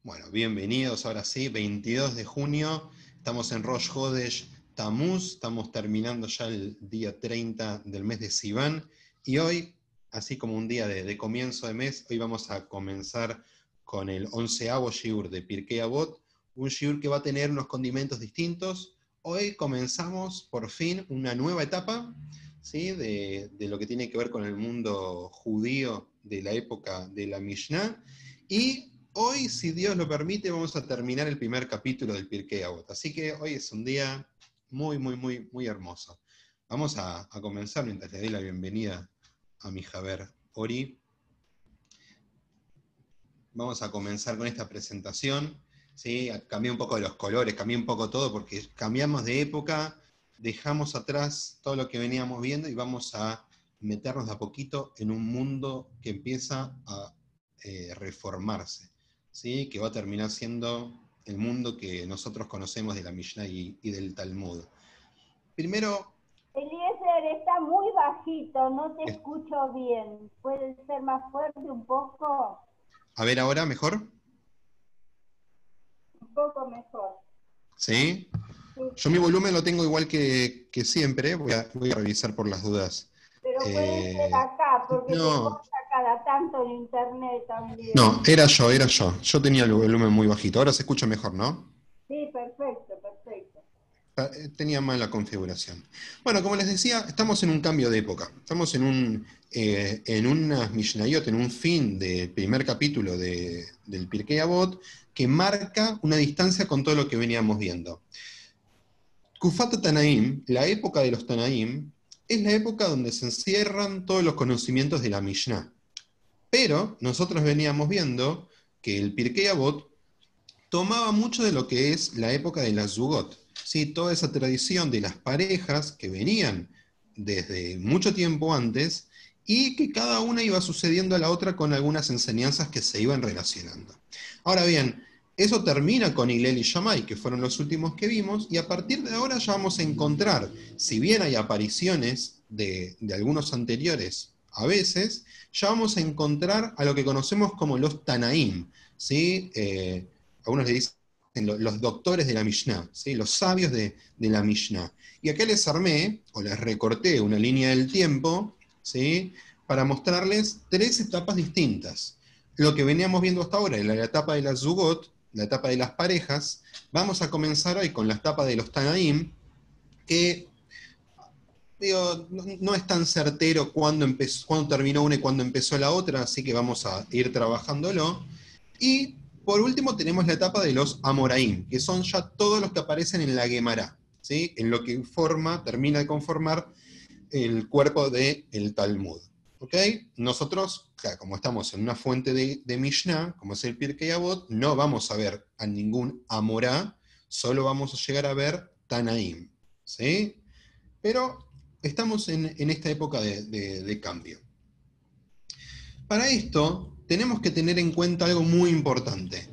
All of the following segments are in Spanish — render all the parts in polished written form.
Bueno, bienvenidos, ahora sí, 22 de junio, estamos en Rosh Hodesh Tammuz, estamos terminando ya el día 30 del mes de Sivan, y hoy, así como un día de comienzo de mes, hoy vamos a comenzar con el 11º shiur de Pirkei Avot, un shiur que va a tener unos condimentos distintos. Hoy comenzamos por fin una nueva etapa, ¿sí? de lo que tiene que ver con el mundo judío de la época de la Mishnah, y hoy, si Dios lo permite, vamos a terminar el primer capítulo del Pirkei Avot. Así que hoy es un día muy hermoso. Vamos a comenzar mientras le doy la bienvenida a mi Javer Ori. Vamos a comenzar con esta presentación. ¿Sí? Cambié un poco de los colores, cambié un poco todo porque cambiamos de época, dejamos atrás todo lo que veníamos viendo y vamos a meternos de a poquito en un mundo que empieza a reformarse, ¿sí? Que va a terminar siendo el mundo que nosotros conocemos de la Mishnah y del Talmud. Primero, Eliezer, está muy bajito, no te escucho bien. ¿Puedes ser más fuerte un poco? a ver ahora, ¿mejor? Un poco mejor. ¿Sí? Sí, Yo mi volumen lo tengo igual que siempre, voy a revisar por las dudas. pero puede ser acá, porque se No, corta cada tanto en internet también. no, era yo. Yo tenía el volumen muy bajito. Ahora se escucha mejor, ¿no? Sí, perfecto, perfecto. Tenía mal la configuración. Bueno, como les decía, estamos en un cambio de época. Estamos en unas Mishnayot, en un fin del primer capítulo del Pirkei Avot, que marca una distancia con todo lo que veníamos viendo. Kufat Tanaim, la época de los Tanaim, es la época donde se encierran todos los conocimientos de la Mishnah. Pero nosotros veníamos viendo que el Pirkei Avot tomaba mucho de lo que es la época de las Zugot, ¿sí? Toda esa tradición de las parejas que venían desde mucho tiempo antes y que cada una iba sucediendo a la otra con algunas enseñanzas que se iban relacionando. Ahora bien, eso termina con Hillel y Shammai, que fueron los últimos que vimos, y a partir de ahora ya vamos a encontrar, si bien hay apariciones de algunos anteriores a veces, ya vamos a encontrar a lo que conocemos como los Tanaim, ¿sí? Algunos le dicen los doctores de la Mishnah, ¿sí? Los sabios de la Mishnah. Y acá les armé, o les recorté una línea del tiempo, ¿sí? Para mostrarles tres etapas distintas. Lo que veníamos viendo hasta ahora, la etapa de las Zugot, la etapa de las parejas. Vamos a comenzar hoy con la etapa de los Tanaim, que digo, no es tan certero cuándo terminó una y cuándo empezó la otra, así que vamos a ir trabajándolo. Y por último tenemos la etapa de los Amoraim, que son ya todos los que aparecen en la Gemara, ¿sí? En lo que termina de conformar el cuerpo del Talmud. ¿Ok? Nosotros, como estamos en una fuente de Mishnah, como es el Pirkei Avot, no vamos a ver a ningún Amorá, solo vamos a llegar a ver Tanaim. ¿Sí? Pero estamos en esta época de cambio. Para esto, tenemos que tener en cuenta algo muy importante.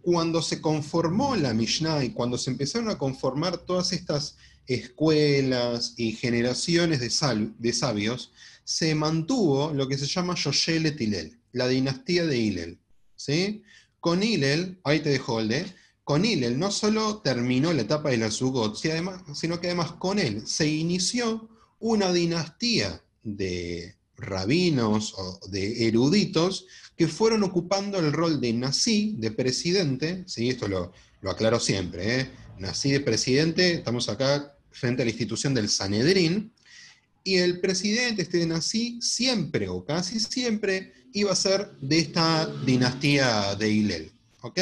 Cuando se conformó la Mishnah y cuando se empezaron a conformar todas estas escuelas y generaciones de sabios, se mantuvo lo que se llama Yoshelet Hillel, la dinastía de Hillel. ¿Sí? Con Hillel, ahí te dejo el de, con Hillel no solo terminó la etapa de la Zugot, sino que además con él se inició una dinastía de rabinos o de eruditos que fueron ocupando el rol de Nasi, de presidente, ¿sí? Esto lo aclaro siempre, ¿eh? Nasi de presidente, estamos acá frente a la institución del Sanedrín, y el presidente, este Nasi, siempre o casi siempre iba a ser de esta dinastía de Hillel. ¿Ok?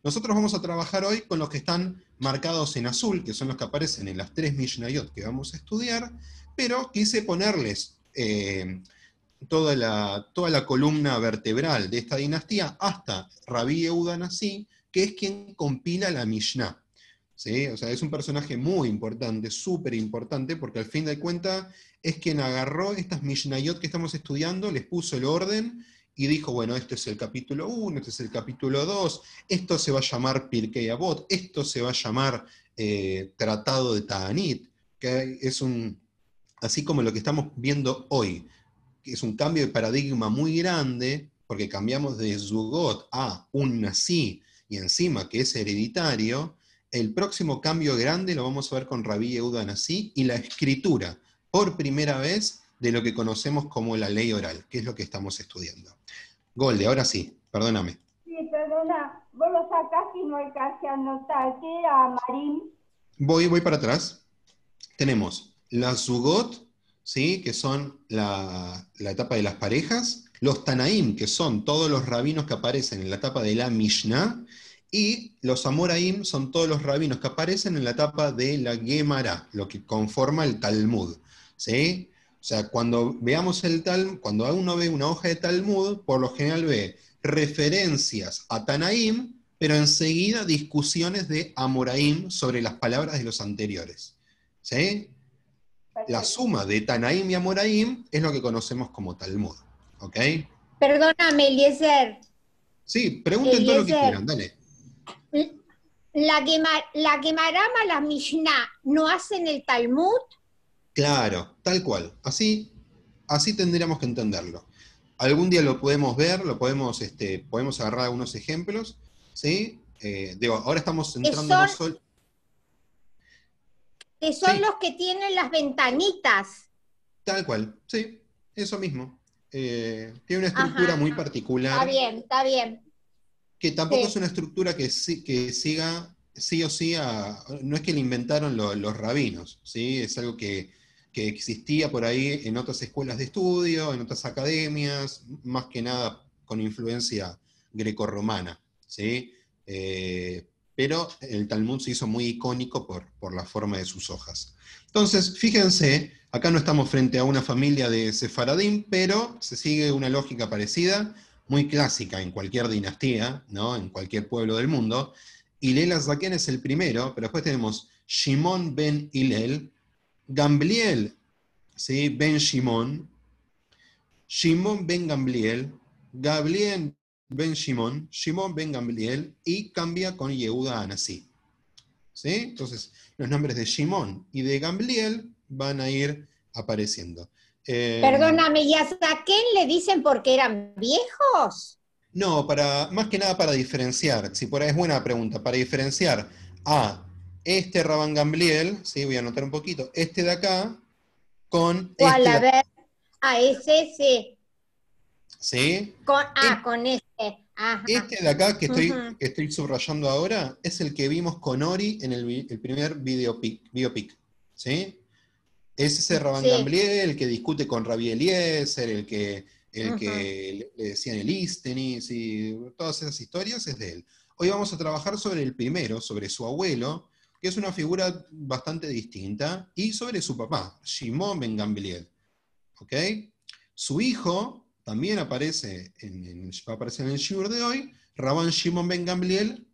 Nosotros vamos a trabajar hoy con los que están marcados en azul, que son los que aparecen en las tres Mishnayot que vamos a estudiar, pero quise ponerles toda la columna vertebral de esta dinastía hasta Rabí Yehuda Nasi, que es quien compila la Mishnah. ¿Sí? O sea, es un personaje muy importante, súper importante, porque al fin de cuentas es quien agarró estas Mishnayot que estamos estudiando, les puso el orden y dijo, bueno, este es el capítulo 1, este es el capítulo 2, esto se va a llamar Pirkei Avot, esto se va a llamar Tratado de Ta'anit, que es así como lo que estamos viendo hoy, que es un cambio de paradigma muy grande, porque cambiamos de Zugot a un Nasi, y encima que es hereditario, el próximo cambio grande lo vamos a ver con Rabí Yehuda Nasi y la escritura, por primera vez, de lo que conocemos como la ley oral, que es lo que estamos estudiando. Golde, ahora sí, perdóname. Sí, perdona, vos lo sacaste y no alcancé a anotar. ¿Qué era, Marín? Voy para atrás. Tenemos las Zugot, ¿sí? Que son la etapa de las parejas, los Tanaim, que son todos los rabinos que aparecen en la etapa de la Mishnah, y los Amoraim son todos los rabinos que aparecen en la etapa de la Gemara, lo que conforma el Talmud. ¿Sí? O sea, cuando veamos el Talmud, cuando uno ve una hoja de Talmud, por lo general ve referencias a Tanaim, pero enseguida discusiones de Amoraim sobre las palabras de los anteriores. ¿Sí? La Perfecto. suma de Tanaim y Amoraim es lo que conocemos como Talmud. ¿Ok? Perdóname, Eliezer. Sí, pregunten todo lo que Eliezer, quieran, dale. la Gemarama, la Mishnah, ¿no hacen el Talmud? Claro, tal cual. Así tendríamos que entenderlo. Algún día lo podemos ver, podemos agarrar algunos ejemplos, ¿sí? Ahora estamos Que centrándonos son, solo. que son Sí, los que tienen las ventanitas. tal cual, sí, eso mismo. Tiene una estructura Ajá, muy está particular, bien, está bien. que tampoco es Sí. una estructura que siga sí o sí no es que le inventaron los rabinos, ¿sí? Es algo que existía por ahí en otras escuelas de estudio, en otras academias, más que nada con influencia grecorromana, ¿sí? Pero el Talmud se hizo muy icónico por la forma de sus hojas. Entonces, fíjense, acá no estamos frente a una familia de sefaradim, pero se sigue una lógica parecida, muy clásica en cualquier dinastía, ¿no? En cualquier pueblo del mundo. Hillel Azaken es el primero, pero después tenemos Shimon ben Hillel, Gamliel, ¿sí? Ben Shimon, Shimon ben Gamliel, Gabriel ben Shimon, Shimon ben Gamliel, y cambia con Yehuda Anasí. ¿Sí? Entonces, los nombres de Shimon y de Gamliel van a ir apareciendo. Perdóname, ¿y a Saquén le dicen porque eran viejos? No, más que nada para diferenciar, si por ahí es buena pregunta, para diferenciar a este Rabban Gamliel, ¿sí? Voy a anotar un poquito, este de acá, con ¿Cuál? este de A acá, ver, ese, sí. ¿sí? Con este. Ajá. Este de acá Ujú. que estoy subrayando ahora es el que vimos con Ori en el primer biopic, ¿sí? Es ese Rabban Sí. Gamliel, el que discute con Rabbi Eliezer, el Ujú. que le decían el Istenis, y todas esas historias es de él. Hoy vamos a trabajar sobre el primero, sobre su abuelo, que es una figura bastante distinta, y sobre su papá, Shimon ben Gamliel. ¿Ok? Su hijo también va a aparecer en el Shiur de hoy. Rabban Shimon ben Gamliel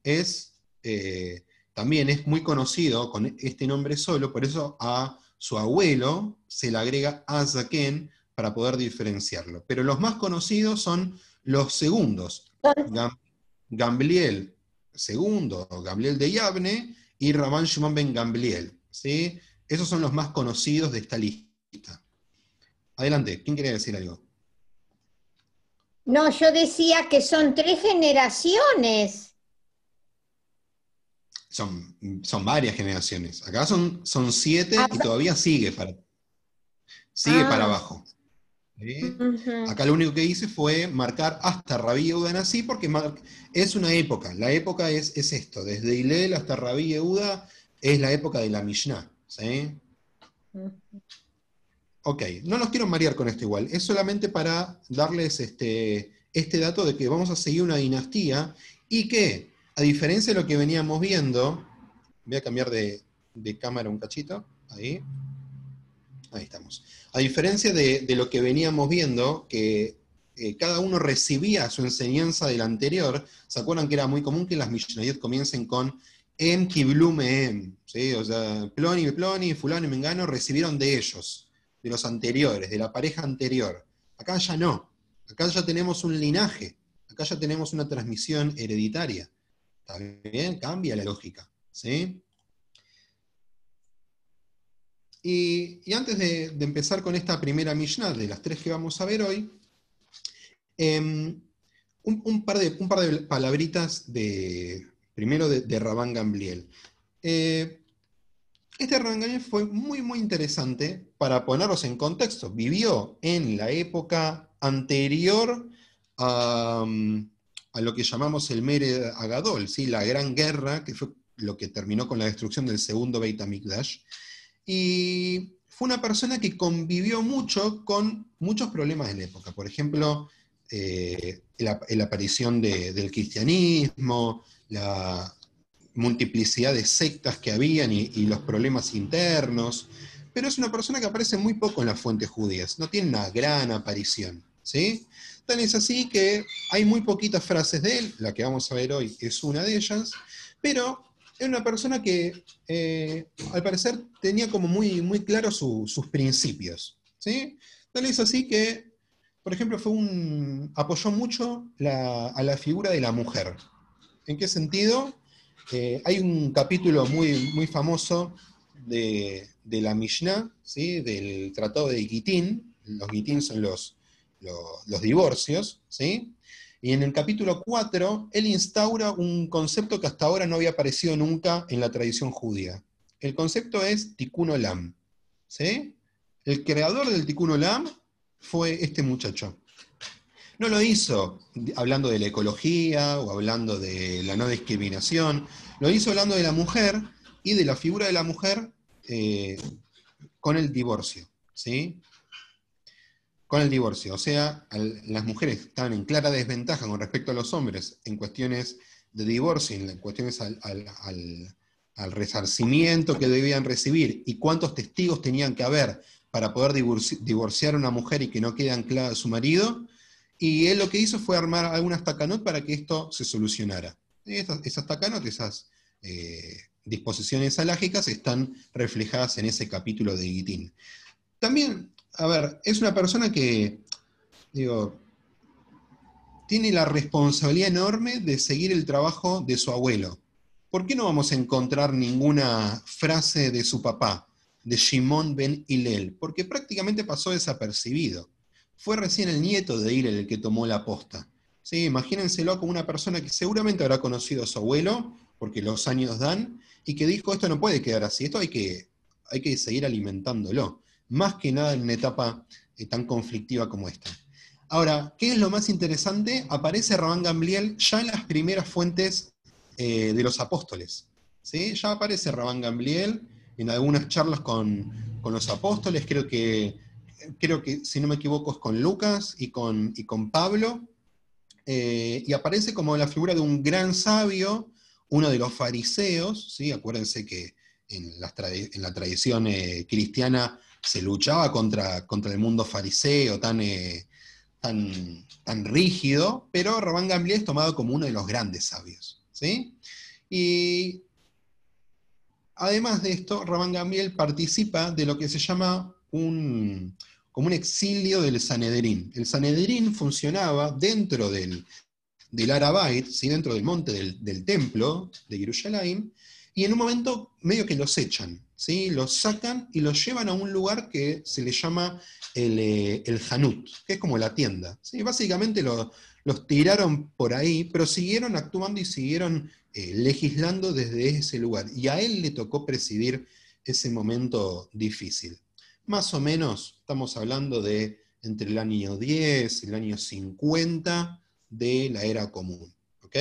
también es muy conocido con este nombre solo, por eso a su abuelo se le agrega Azaken para poder diferenciarlo. Pero los más conocidos son los segundos. Gamliel segundo, Gamliel de Yavne, y Rabban Shimon ben Gamliel. ¿Sí? Esos son los más conocidos de esta lista. Adelante, ¿quién quería decir algo? No, yo decía que son 3 generaciones. Son varias generaciones. Acá son 7 Ah, y todavía sigue para ah, abajo. ¿Sí? ujú. Acá lo único que hice fue marcar hasta Rabí Yehuda Nasi porque es una época. La época es esto, desde Hillel hasta Rabí Yehuda es la época de la Mishnah. ¿Sí? Ok, no los quiero marear con esto igual, es solamente para darles este dato de que vamos a seguir una dinastía y que, a diferencia de lo que veníamos viendo, voy a cambiar de cámara un cachito, ahí estamos. A diferencia de lo que veníamos viendo, que cada uno recibía su enseñanza del anterior, ¿se acuerdan que era muy común que las Mishnayot comiencen con Em Kiblu Mehem? ¿Sí? O sea, Ploni, Fulano y Mengano recibieron de ellos, de los anteriores, de la pareja anterior. Acá ya no. Acá ya tenemos un linaje. Acá ya tenemos una transmisión hereditaria. ¿Está bien? Cambia la lógica. ¿Sí? Y antes de empezar con esta primera Mishnah, de las 3 que vamos a ver hoy, un par de palabritas primero de Rabban Gamliel. Rabban Gamliel fue muy, muy interesante para ponerlos en contexto. Vivió en la época anterior a lo que llamamos el Mered Agadol, ¿sí? La Gran Guerra, que fue lo que terminó con la destrucción del segundo Beit HaMikdash. Y fue una persona que convivió mucho con muchos problemas de la época. Por ejemplo, la aparición del cristianismo, la multiplicidad de sectas que habían y los problemas internos. Pero es una persona que aparece muy poco en las fuentes judías, no tiene una gran aparición, ¿sí? Tan es así que hay muy poquitas frases de él, la que vamos a ver hoy es una de ellas, pero es una persona que al parecer tenía como muy, muy claros sus principios, ¿sí? Tal es así que, por ejemplo, apoyó mucho a la figura de la mujer. ¿En qué sentido? Hay un capítulo muy, muy famoso de la Mishnah, ¿sí? Del Tratado de Gitín. Los Gitín son los divorcios, ¿sí? Y en el capítulo 4, él instaura un concepto que hasta ahora no había aparecido nunca en la tradición judía. El concepto es Tikkun Olam, ¿sí? El creador del Tikkun Olam fue este muchacho. No lo hizo hablando de la ecología o hablando de la no discriminación, lo hizo hablando de la mujer y de la figura de la mujer con el divorcio, ¿sí? Con el divorcio, o sea, las mujeres estaban en clara desventaja con respecto a los hombres en cuestiones de divorcio, en cuestiones al resarcimiento que debían recibir y cuántos testigos tenían que haber para poder divorciar a una mujer y que no quede anclada a su marido. Y él lo que hizo fue armar algunas takanot para que esto se solucionara. Esas takanot, esas disposiciones halágicas están reflejadas en ese capítulo de Gitín. También, a ver, es una persona que, digo, tiene la responsabilidad enorme de seguir el trabajo de su abuelo. ¿Por qué no vamos a encontrar ninguna frase de su papá, de Shimon ben Hillel? Porque prácticamente pasó desapercibido. Fue recién el nieto de Hillel el que tomó la posta. ¿Sí? Imagínenselo como una persona que seguramente habrá conocido a su abuelo, porque los años dan, y que dijo, esto no puede quedar así, esto hay que seguir alimentándolo. Más que nada en una etapa tan conflictiva como esta. Ahora, ¿qué es lo más interesante? Aparece Rabban Gamliel ya en las primeras fuentes de los apóstoles. ¿Sí? Ya aparece Rabban Gamliel en algunas charlas con los apóstoles, creo que, si no me equivoco, es con Lucas y con Pablo, y aparece como la figura de un gran sabio, uno de los fariseos, ¿sí? Acuérdense que en la tradición cristiana se luchaba contra el mundo fariseo tan rígido, pero Rabban Gamliel es tomado como uno de los grandes sabios, ¿sí? Y además de esto, Rabban Gamliel participa de lo que se llama como un exilio del Sanedrín. El Sanedrín funcionaba dentro del Arabait, ¿sí? Dentro del monte del templo de Jerusalén, y en un momento medio que los echan, ¿sí? Los sacan y los llevan a un lugar que se le llama el Hanut, que es como la tienda, ¿sí? Básicamente los tiraron por ahí, pero siguieron actuando y siguieron legislando desde ese lugar, y a él le tocó presidir ese momento difícil. Más o menos estamos hablando de entre el año 10 y el año 50 de la era común, ¿ok?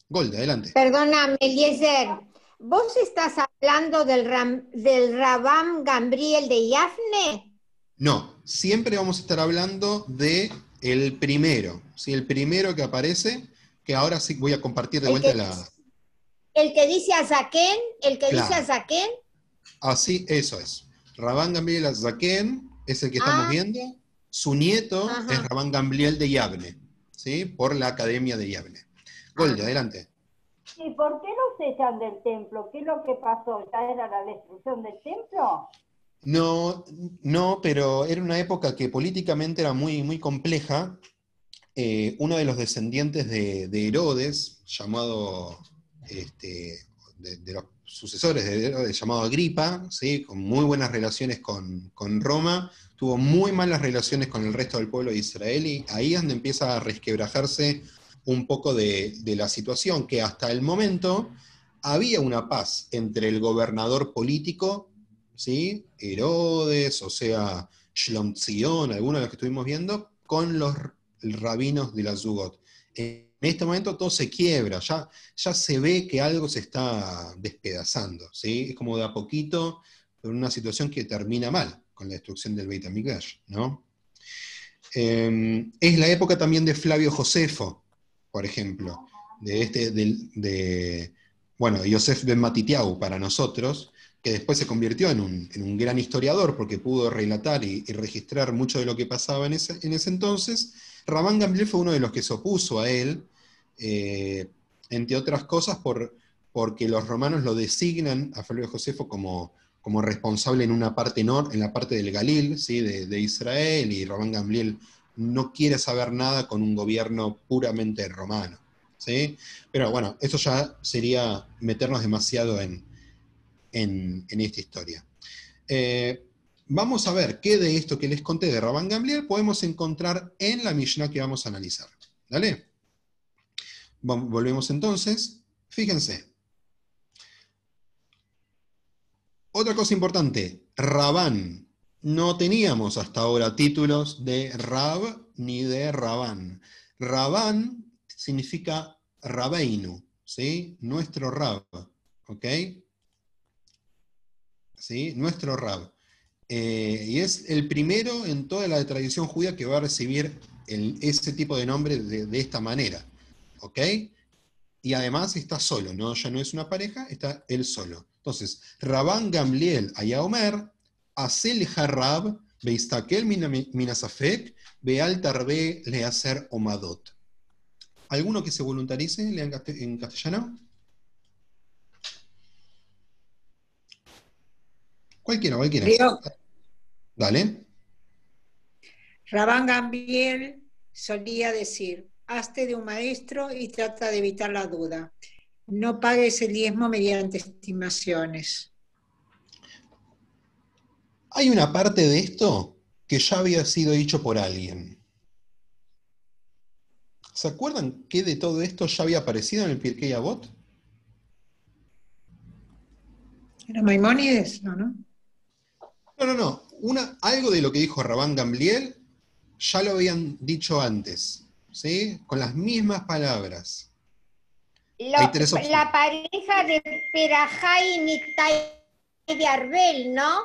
Golde, adelante. Perdóname, Eliezer, ¿vos estás hablando del Rabban Gamliel de Yafne? No, siempre vamos a estar hablando de el primero, ¿sí? El primero que aparece, que ahora sí voy a compartir de vuelta la... El que dice a Zaquén, Claro. dice a Zaquén. Así, eso es. Rabban Gamliel Azaken es el que estamos viendo. Su nieto es Rabban Gamliel de Yavne, ¿sí? Por la Academia de Yavne. Golde, adelante. ¿Y por qué los echan del templo? ¿Qué es lo que pasó? ¿Ya era la destrucción del templo? No, pero era una época que políticamente era muy, muy compleja. Uno de los descendientes de Herodes, llamado, sucesores de Herodes, llamado Agripa, ¿sí? Con muy buenas relaciones con Roma, tuvo muy malas relaciones con el resto del pueblo de Israel, y ahí es donde empieza a resquebrajarse un poco de la situación, que hasta el momento había una paz entre el gobernador político, ¿sí? Herodes, o sea, Shlomzion, algunos de los que estuvimos viendo, con los rabinos de la Zugot. En este momento todo se quiebra, ya se ve que algo se está despedazando, ¿sí? Es como de a poquito, pero una situación que termina mal, con la destrucción del Beit HaMikdash, ¿no? Es la época también de Flavio Josefo, por ejemplo, bueno, Yosef ben Matitiau para nosotros, que después se convirtió en un gran historiador porque pudo relatar y registrar mucho de lo que pasaba en ese entonces. Rabban Gamliel fue uno de los que se opuso a él, entre otras cosas porque los romanos lo designan a Flavio Josefo como responsable en la parte del Galil, ¿sí? de Israel, y Rabban Gamliel no quiere saber nada con un gobierno puramente romano, ¿sí? Pero bueno, eso ya sería meternos demasiado en esta historia. Vamos a ver qué de esto que les conté de Rabban Gamliel podemos encontrar en la Mishnah que vamos a analizar. ¿Dale? Volvemos entonces. Fíjense. Otra cosa importante, Rabán. No teníamos hasta ahora títulos de Rab ni de Rabán. Rabán significa Rabeinu, ¿sí? Nuestro Rab, ¿ok? ¿Sí? Nuestro Rab. Y es el primero en toda la tradición judía que va a recibir ese tipo de nombre de esta manera, ¿ok? Y además está solo, ¿no? Ya no es una pareja, está él solo. Entonces, Rabban Gamliel Ayaomer, Asel Harrab, Beistakel Minasafek, Beal Tarbe Leaser Omadot. ¿Alguno que se voluntarice? ¿Lean en castellano? Cualquiera. Leo, Dale. Rabban Gamliel solía decir, hazte de un maestro y trata de evitar la duda. No pagues el diezmo mediante estimaciones. Hay una parte de esto que ya había sido dicho por alguien. ¿Se acuerdan que de todo esto ya había aparecido en el Pirkei Avot? ¿Era Maimónides? No. No. Algo de lo que dijo Rabban Gamliel ya lo habían dicho antes, ¿sí? Con las mismas palabras. Hay tres opciones. La pareja de Perajá y Nictai de Arbel, ¿no?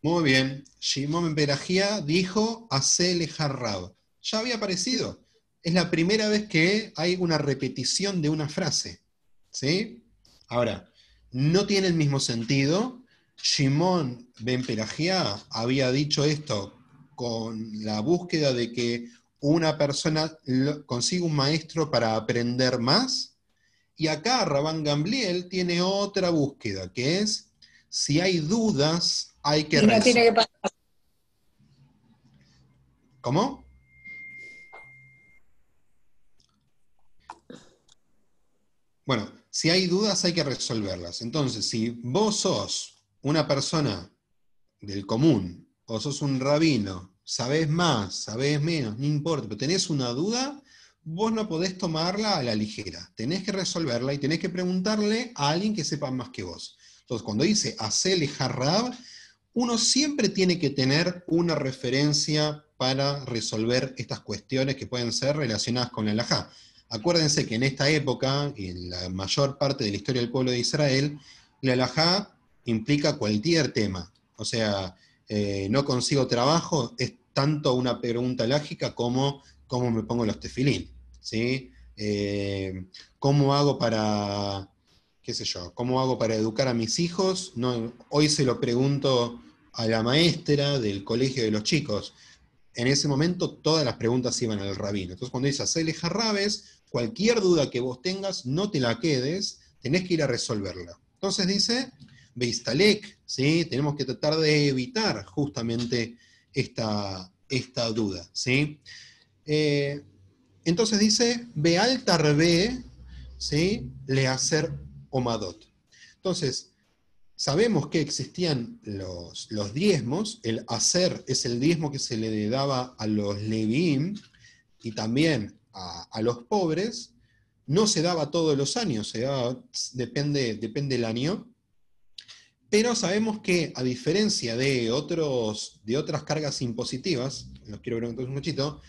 Muy bien. Shimon ben Perajía dijo Asele Harrab. Ya había aparecido. Es la primera vez que hay una repetición de una frase, ¿sí? Ahora, no tiene el mismo sentido. Shimon ben Perajía había dicho esto con la búsqueda de que una persona consiga un maestro para aprender más, y acá Rabban Gamliel tiene otra búsqueda, que es, si hay dudas, hay que Y no tiene que resolver. pagar. ¿Cómo? Bueno, si hay dudas hay que resolverlas. Entonces, si vos sos una persona del común, o sos un rabino, sabés más, sabés menos, no importa, pero tenés una duda, vos no podés tomarla a la ligera. Tenés que resolverla y tenés que preguntarle a alguien que sepa más que vos. Entonces, cuando dice Asele Harrab, uno siempre tiene que tener una referencia para resolver estas cuestiones que pueden ser relacionadas con la halajá. Acuérdense que en esta época, y en la mayor parte de la historia del pueblo de Israel, la halajá implica cualquier tema. O sea, no consigo trabajo, es tanto una pregunta lógica como cómo me pongo los tefilín, ¿sí? ¿Cómo hago para, qué sé yo, cómo hago para educar a mis hijos? No, hoy se lo pregunto a la maestra del colegio de los chicos. En ese momento todas las preguntas iban al rabino. Entonces cuando dice Asele Harrabes, cualquier duda que vos tengas, no te la quedes, tenés que ir a resolverla. Entonces dice, Beistalek, ¿sí? Tenemos que tratar de evitar justamente esta duda, ¿sí? Entonces dice, Beal Tarbe, ¿sí? Le hacer Omadot. Entonces, sabemos que existían los diezmos, el hacer es el diezmo que se le daba a los leviim y también a los pobres, no se daba todos los años, se daba, depende del año, pero sabemos que a diferencia de otras cargas impositivas, los quiero preguntar un poquito,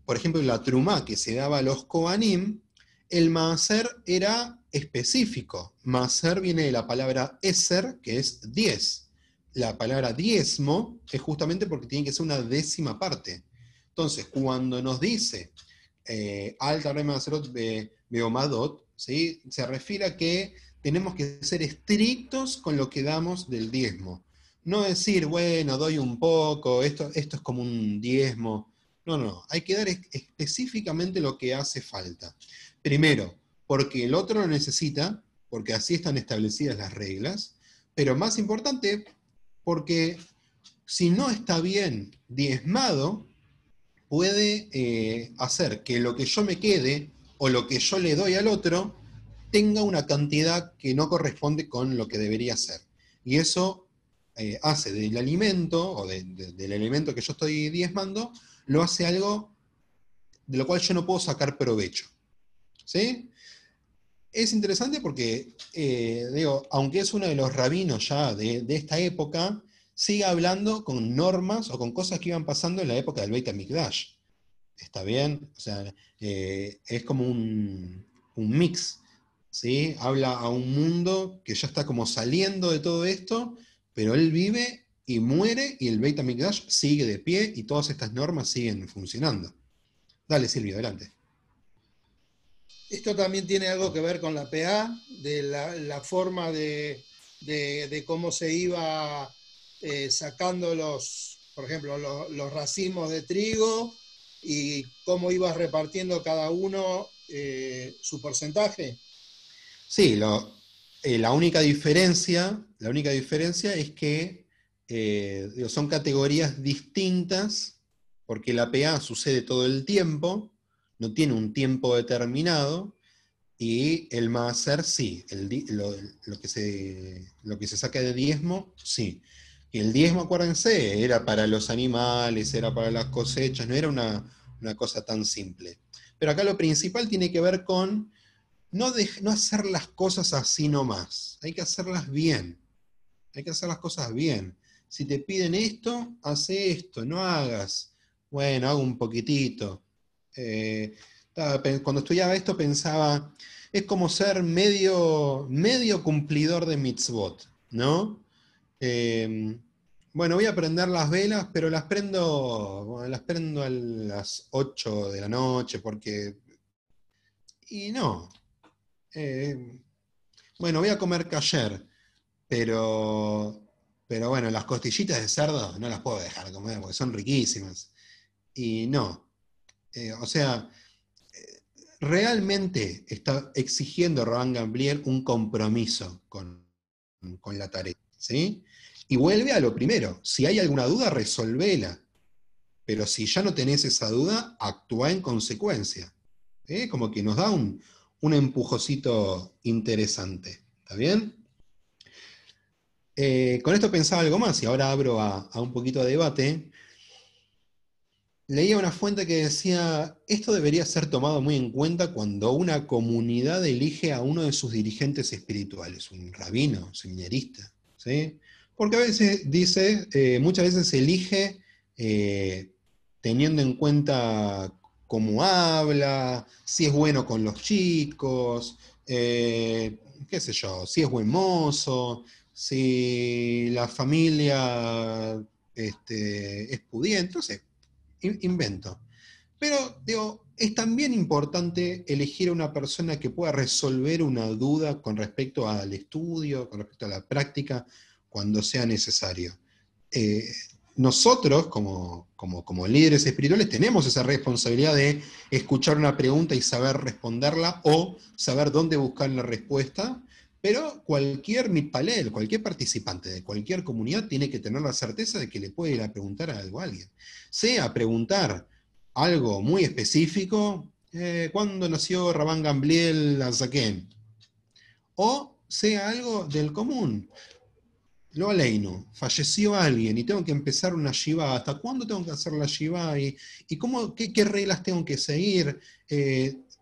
por ejemplo la trumá que se daba a los kohanim, el maaser era específico. Maaser viene de la palabra eser, que es 10. La palabra diezmo es justamente porque tiene que ser una décima parte. Entonces, cuando nos dice alta re maaserot beomadot, ¿sí? Se refiere a que tenemos que ser estrictos con lo que damos del diezmo. No decir, bueno, doy un poco, esto es como un diezmo. No, hay que dar específicamente lo que hace falta. Primero, porque el otro lo necesita, porque así están establecidas las reglas, pero más importante, porque si no está bien diezmado, puede hacer que lo que yo me quede o lo que yo le doy al otro tenga una cantidad que no corresponde con lo que debería ser. Y eso hace del alimento, o del alimento que yo estoy diezmando, lo hace algo de lo cual yo no puedo sacar provecho. ¿Sí? Es interesante porque, aunque es uno de los rabinos ya de esta época, sigue hablando con normas o con cosas que iban pasando en la época del Beit HaMikdash. ¿Está bien? O sea, es como un mix, ¿sí? Habla a un mundo que ya está como saliendo de todo esto, pero él vive y muere y el Beit HaMikdash sigue de pie y todas estas normas siguen funcionando. Dale, Silvio, adelante. Esto también tiene algo que ver con la PA, de la forma de cómo se iba sacando por ejemplo, los racimos de trigo y cómo iba repartiendo cada uno su porcentaje. Sí, la única diferencia es que son categorías distintas, porque la PA sucede todo el tiempo, no tiene un tiempo determinado, y el maaser sí, lo que se saca de diezmo, sí. Y el diezmo, acuérdense, era para los animales, era para las cosechas, no era una cosa tan simple. Pero acá lo principal tiene que ver con no hacer las cosas así nomás, hay que hacerlas bien, hay que hacer las cosas bien. Si te piden esto, hace esto, no hagas, bueno, hago un poquitito. Cuando estudiaba esto pensaba, es como ser medio cumplidor de mitzvot, ¿no? Bueno, voy a prender las velas, pero las prendo a las 8 de la noche, porque... Y no. Bueno, voy a comer kasher, pero bueno, las costillitas de cerdo no las puedo dejar de comer, porque son riquísimas. Y no. O sea, realmente está exigiendo Rabban Gamliel un compromiso con la tarea, ¿sí? Y vuelve a lo primero, si hay alguna duda, resolvela, pero si ya no tenés esa duda, actúa en consecuencia. Como que nos da un empujocito interesante, ¿está bien? Con esto pensaba algo más, y ahora abro a un poquito de debate. Leía una fuente que decía, esto debería ser tomado muy en cuenta cuando una comunidad elige a uno de sus dirigentes espirituales, un rabino, un seminarista, ¿sí? Porque a veces muchas veces se elige teniendo en cuenta cómo habla, si es bueno con los chicos, qué sé yo, si es buen mozo, si la familia es pudiente, no sé. Invento. Pero, digo, es también importante elegir a una persona que pueda resolver una duda con respecto al estudio, con respecto a la práctica, cuando sea necesario. Nosotros, como líderes espirituales, tenemos esa responsabilidad de escuchar una pregunta y saber responderla, o saber dónde buscar la respuesta, pero cualquier mitpalel, cualquier participante de cualquier comunidad tiene que tener la certeza de que le puede ir a preguntar algo a alguien. Sea preguntar algo muy específico, ¿cuándo nació Rabban Gamliel Azaken? O sea algo del común. lo aleino, falleció alguien y tengo que empezar una shiva, ¿hasta cuándo tengo que hacer la shiva? ¿Y qué reglas tengo que seguir?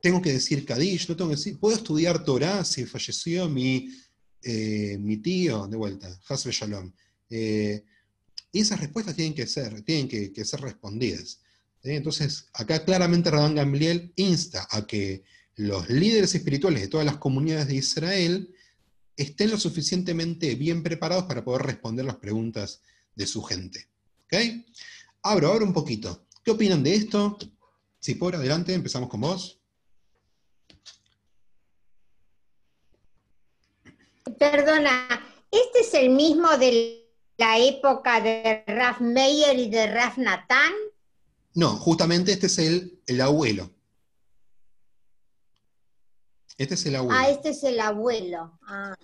¿Tengo que decir Kadish? ¿No tengo que decir? ¿Puedo estudiar Torah si falleció mi tío? De vuelta, Hasbe Shalom. Y esas respuestas tienen que ser respondidas. Entonces, acá claramente Rabban Gamliel insta a que los líderes espirituales de todas las comunidades de Israel estén lo suficientemente bien preparados para poder responder las preguntas de su gente. ¿Ok? Abro un poquito. ¿Qué opinan de esto? Si por adelante, empezamos con vos. Perdona, ¿este es el mismo de la época de Raf Meir y de Raf Natán? No, justamente este es el abuelo. Este es el abuelo. Ah, este es el abuelo. Ah.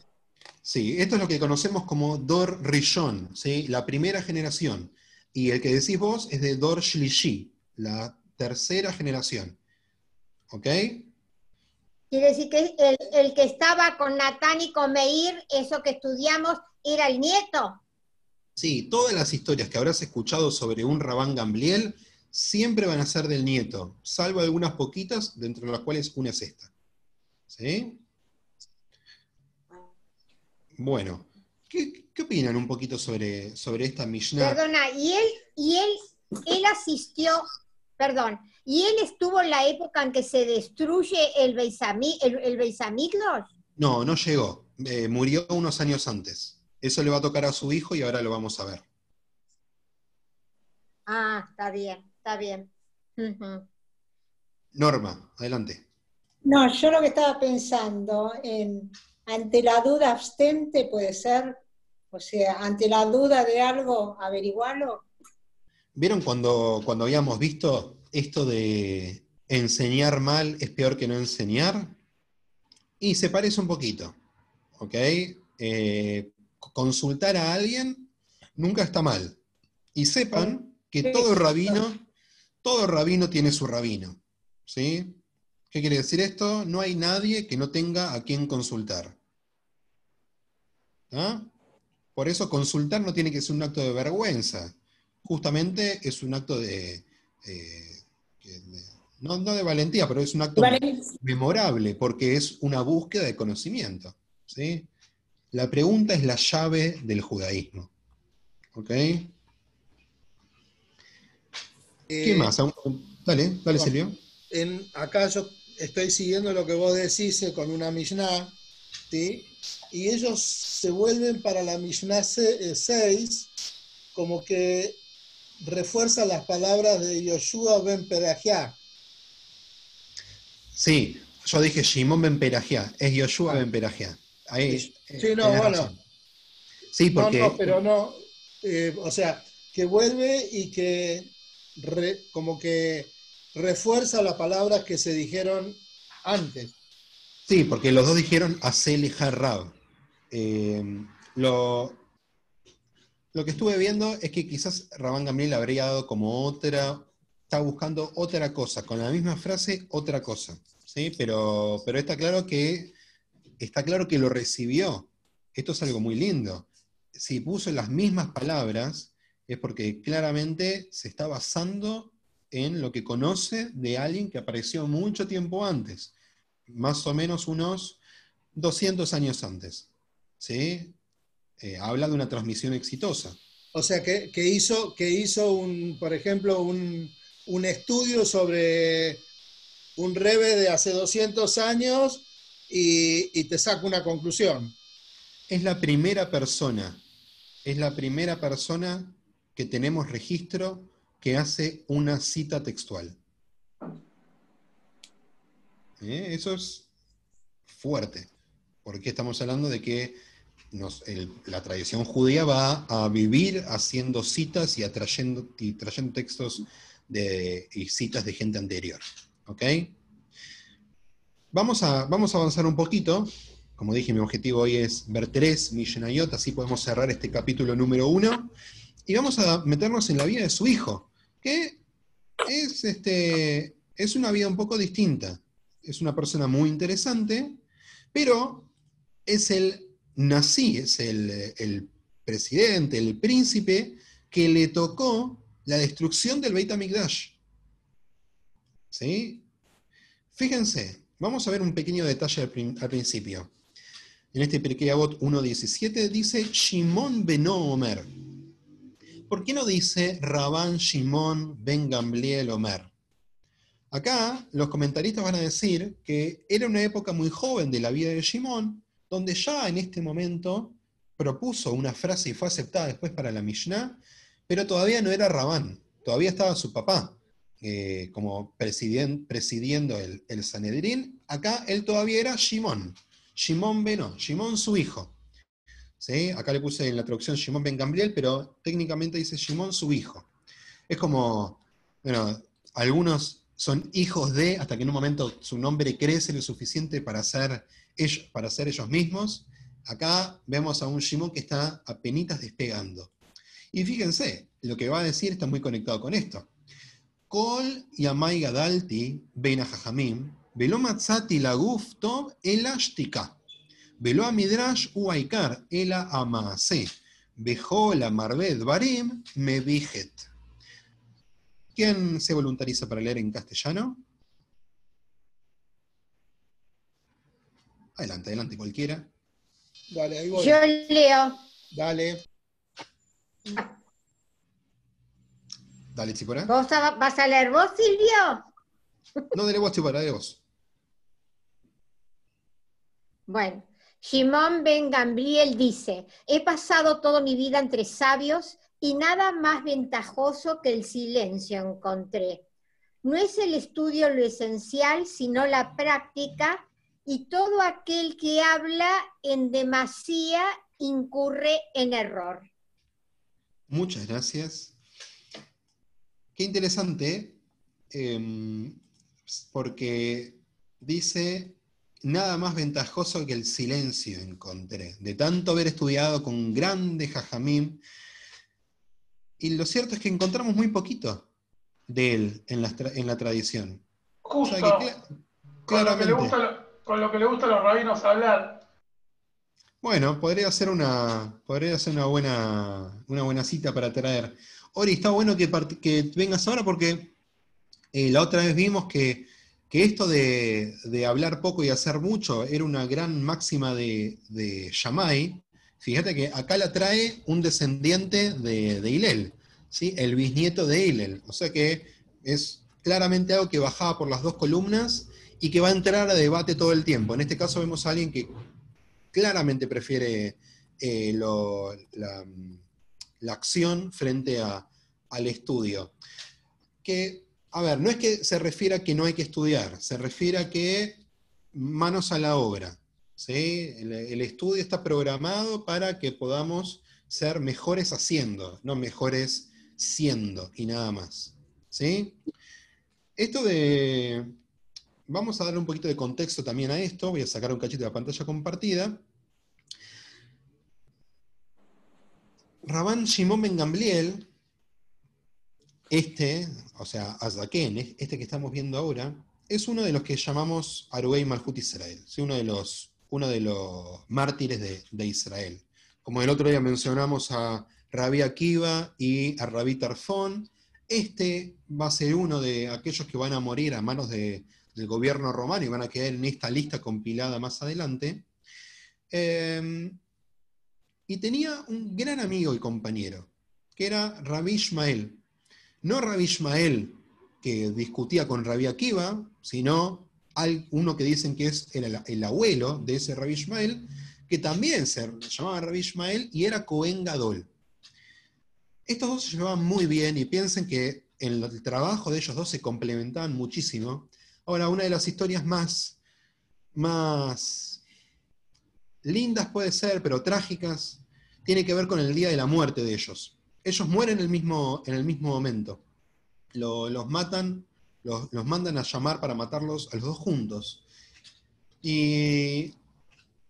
Sí, esto es lo que conocemos como Dor Rishon, ¿sí? La primera generación. Y el que decís vos es de Dor Shlishi, la tercera generación. ¿Ok? Quiere decir que el que estaba con Natán y con Meir, eso que estudiamos, era el nieto. Sí, todas las historias que habrás escuchado sobre un Rabán Gamliel siempre van a ser del nieto, salvo algunas poquitas, dentro de las cuales una es esta. ¿Sí? Bueno, ¿qué opinan un poquito sobre esta Mishnah? Perdona, él asistió, perdón, y él estuvo en la época en que se destruye el Beis Hamikdash. No, no llegó. Murió unos años antes. Eso le va a tocar a su hijo y ahora lo vamos a ver. Ah, está bien, está bien. Uh-huh. Norma, adelante. No, yo lo que estaba pensando ante la duda abstente puede ser, o sea, ante la duda de algo, averiguarlo. ¿Vieron cuando habíamos visto esto de enseñar mal es peor que no enseñar? Y se parece un poquito, ¿ok? Consultar a alguien nunca está mal. Y sepan que todo rabino tiene su rabino, ¿sí? ¿Qué quiere decir esto? No hay nadie que no tenga a quien consultar. ¿Ah? Por eso consultar no tiene que ser un acto de vergüenza. Justamente es un acto no de valentía, pero es un acto memorable, porque es una búsqueda de conocimiento. ¿Sí? La pregunta es la llave del judaísmo. ¿Ok? ¿Qué más? Dale, Silvio. Acá yo estoy siguiendo lo que vos decís con una Mishnah, ¿sí? Y ellos se vuelven para la Mishnah 6 como que refuerzan las palabras de Yoshua ben Perajá. Sí, yo dije Shimon ben Perajá, es Yoshua ben Perajá. Ahí, sí, no, bueno. Razón. Sí, porque... No, pero no. O sea, que vuelve y que como que refuerza las palabras que se dijeron antes. Sí, porque los dos dijeron Asel y Harrab. Lo que estuve viendo es que quizás Rabban Gamliel habría dado como está buscando otra cosa, con la misma frase, otra cosa. ¿Sí? Pero está claro que lo recibió. Esto es algo muy lindo. Si puso las mismas palabras, es porque claramente se está basando en lo que conoce de alguien que apareció mucho tiempo antes, más o menos unos 200 años antes. ¿Sí? Habla de una transmisión exitosa. O sea, que hizo por ejemplo, un estudio sobre un Rebbe de hace 200 años y te saca una conclusión. Es la primera persona que tenemos registro que hace una cita textual. Eso es fuerte, porque estamos hablando de que la tradición judía va a vivir haciendo citas y trayendo textos y citas de gente anterior. ¿Ok? Vamos a avanzar un poquito. Como dije, mi objetivo hoy es ver 3 Mishnayot, así podemos cerrar este capítulo número 1. Y vamos a meternos en la vida de su hijo, que es una vida un poco distinta. Es una persona muy interesante, pero es el Nasi, es el presidente, el príncipe, que le tocó la destrucción del Beit HaMikdash. ¿Sí? Fíjense, vamos a ver un pequeño detalle al principio. En este Pirkei Avot 1.17 dice Shimon beno Omer. ¿Por qué no dice Rabán Shimon ben Gamliel Omer? Acá los comentaristas van a decir que era una época muy joven de la vida de Shimon, donde ya en este momento propuso una frase y fue aceptada después para la Mishnah, pero todavía no era Rabán, todavía estaba su papá como presidiendo el Sanedrín. Acá él todavía era Shimon, Shimon beno, Shimon su hijo. ¿Sí? Acá le puse en la traducción Shimon ben Gamliel, pero técnicamente dice Shimon su hijo. Es como, bueno, algunos son hijos de, hasta que en un momento su nombre crece lo suficiente para ser ellos mismos. Acá vemos a un Shimon que está apenitas despegando. Y fíjense, lo que va a decir está muy conectado con esto. Kol yamai gadalti bein hajamim, velo matzati laguf tov ela shtika, velo amidrash uaikar ela amaase, bejo la marbed barim me bijet. ¿Quién se voluntariza para leer en castellano? Adelante, adelante, cualquiera. Dale, ahí voy. Yo leo. Dale. Dale, Tzipora. ¿Vas a leer vos, Silvio? No, dale vos, Tzipora, dale vos. Bueno, Shimon ben Gamliel dice, he pasado toda mi vida entre sabios y nada más ventajoso que el silencio encontré. No es el estudio lo esencial, sino la práctica, y todo aquel que habla en demasía incurre en error. Muchas gracias. Qué interesante, porque dice, nada más ventajoso que el silencio encontré, de tanto haber estudiado con grandes jajamim, y lo cierto es que encontramos muy poquito de él en la tradición. Justo, O sea que, con lo que le gusta a los rabinos hablar. Bueno, podría ser una buena cita para traer. Ori, está bueno que vengas ahora porque la otra vez vimos que esto de hablar poco y hacer mucho era una gran máxima de Shammai. Fíjate que acá la trae un descendiente de Hillel, ¿sí? El bisnieto de Hillel. O sea que es claramente algo que bajaba por las dos columnas y que va a entrar a debate todo el tiempo. En este caso vemos a alguien que claramente prefiere la acción frente al estudio. Que, a ver, no es que se refiera a que no hay que estudiar, se refiere a que manos a la obra. ¿Sí? El estudio está programado para que podamos ser mejores haciendo, no mejores siendo y nada más. ¿Sí? Esto de... Vamos a darle un poquito de contexto también a esto. Voy a sacar un cachito de la pantalla compartida. Rabán Shimon ben Gamliel, o sea, Azaken, este que estamos viendo ahora, es uno de los que llamamos Aruei Malhut Israel, ¿sí? uno de los mártires de Israel. Como el otro día mencionamos a Rabbi Akiva y a Rabbi Tarfón, este va a ser uno de aquellos que van a morir a manos del gobierno romano y van a quedar en esta lista compilada más adelante. Y tenía un gran amigo y compañero, que era Rabbi Ishmael. No Rabbi Ishmael que discutía con Rabbi Akiva, sino uno que dicen que es el abuelo de ese Rabbi Ishmael, que también se llamaba Rabbi Ishmael y era Cohen Gadol. Estos dos se llevaban muy bien y piensen que en el trabajo de ellos dos se complementaban muchísimo. Ahora, una de las historias más lindas puede ser, pero trágicas, tiene que ver con el día de la muerte de ellos. Ellos mueren en el mismo momento. Los matan, los mandan a llamar para matarlos a los dos juntos. Y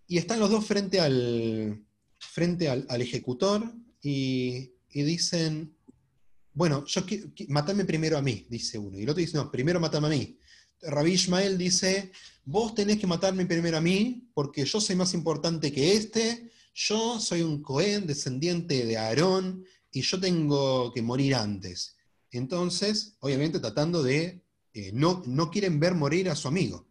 están los dos frente al ejecutor y dicen, bueno, matame primero a mí, dice uno. Y el otro dice, no, primero matame a mí. Rabbi Ishmael dice, vos tenés que matarme primero a mí, porque yo soy más importante que este, yo soy un Cohen, descendiente de Aarón, y yo tengo que morir antes. Entonces, obviamente tratando de, no quieren ver morir a su amigo.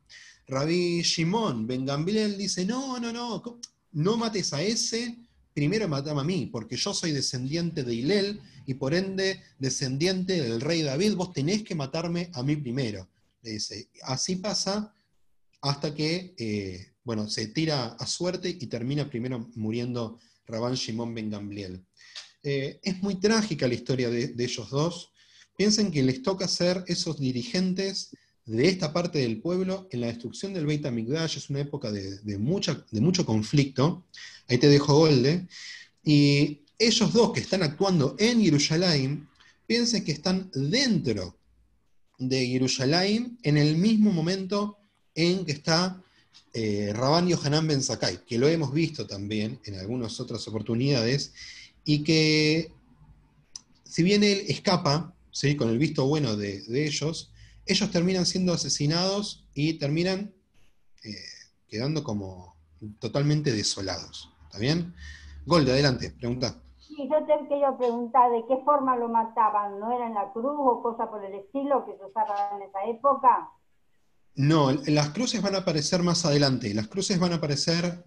Rabbi Shimon Ben Gamliel dice, no mates a ese, primero matame a mí, porque yo soy descendiente de Hillel, y por ende descendiente del rey David, vos tenés que matarme a mí primero. Le dice, así pasa hasta que, se tira a suerte y termina primero muriendo Rabban Shimon Ben Gamliel. Es muy trágica la historia de ellos dos. Piensen que les toca ser esos dirigentes de esta parte del pueblo en la destrucción del Beit HaMikdash. Es una época de mucho conflicto. Ahí te dejo Golde. Y ellos dos que están actuando en Jerusalén, piensen que están dentro de Jerusalén en el mismo momento en que está Rabban Yohanan Ben Zakkai, que lo hemos visto también en algunas otras oportunidades, y que si bien él escapa, ¿sí?, con el visto bueno de ellos terminan siendo asesinados y terminan quedando como totalmente desolados. ¿Está bien? Golde, adelante, pregunta. Sí, yo te quería preguntar de qué forma lo mataban, ¿no era en la cruz o cosa por el estilo que se usaba en esa época? No, las cruces van a aparecer más adelante. Las cruces van a aparecer...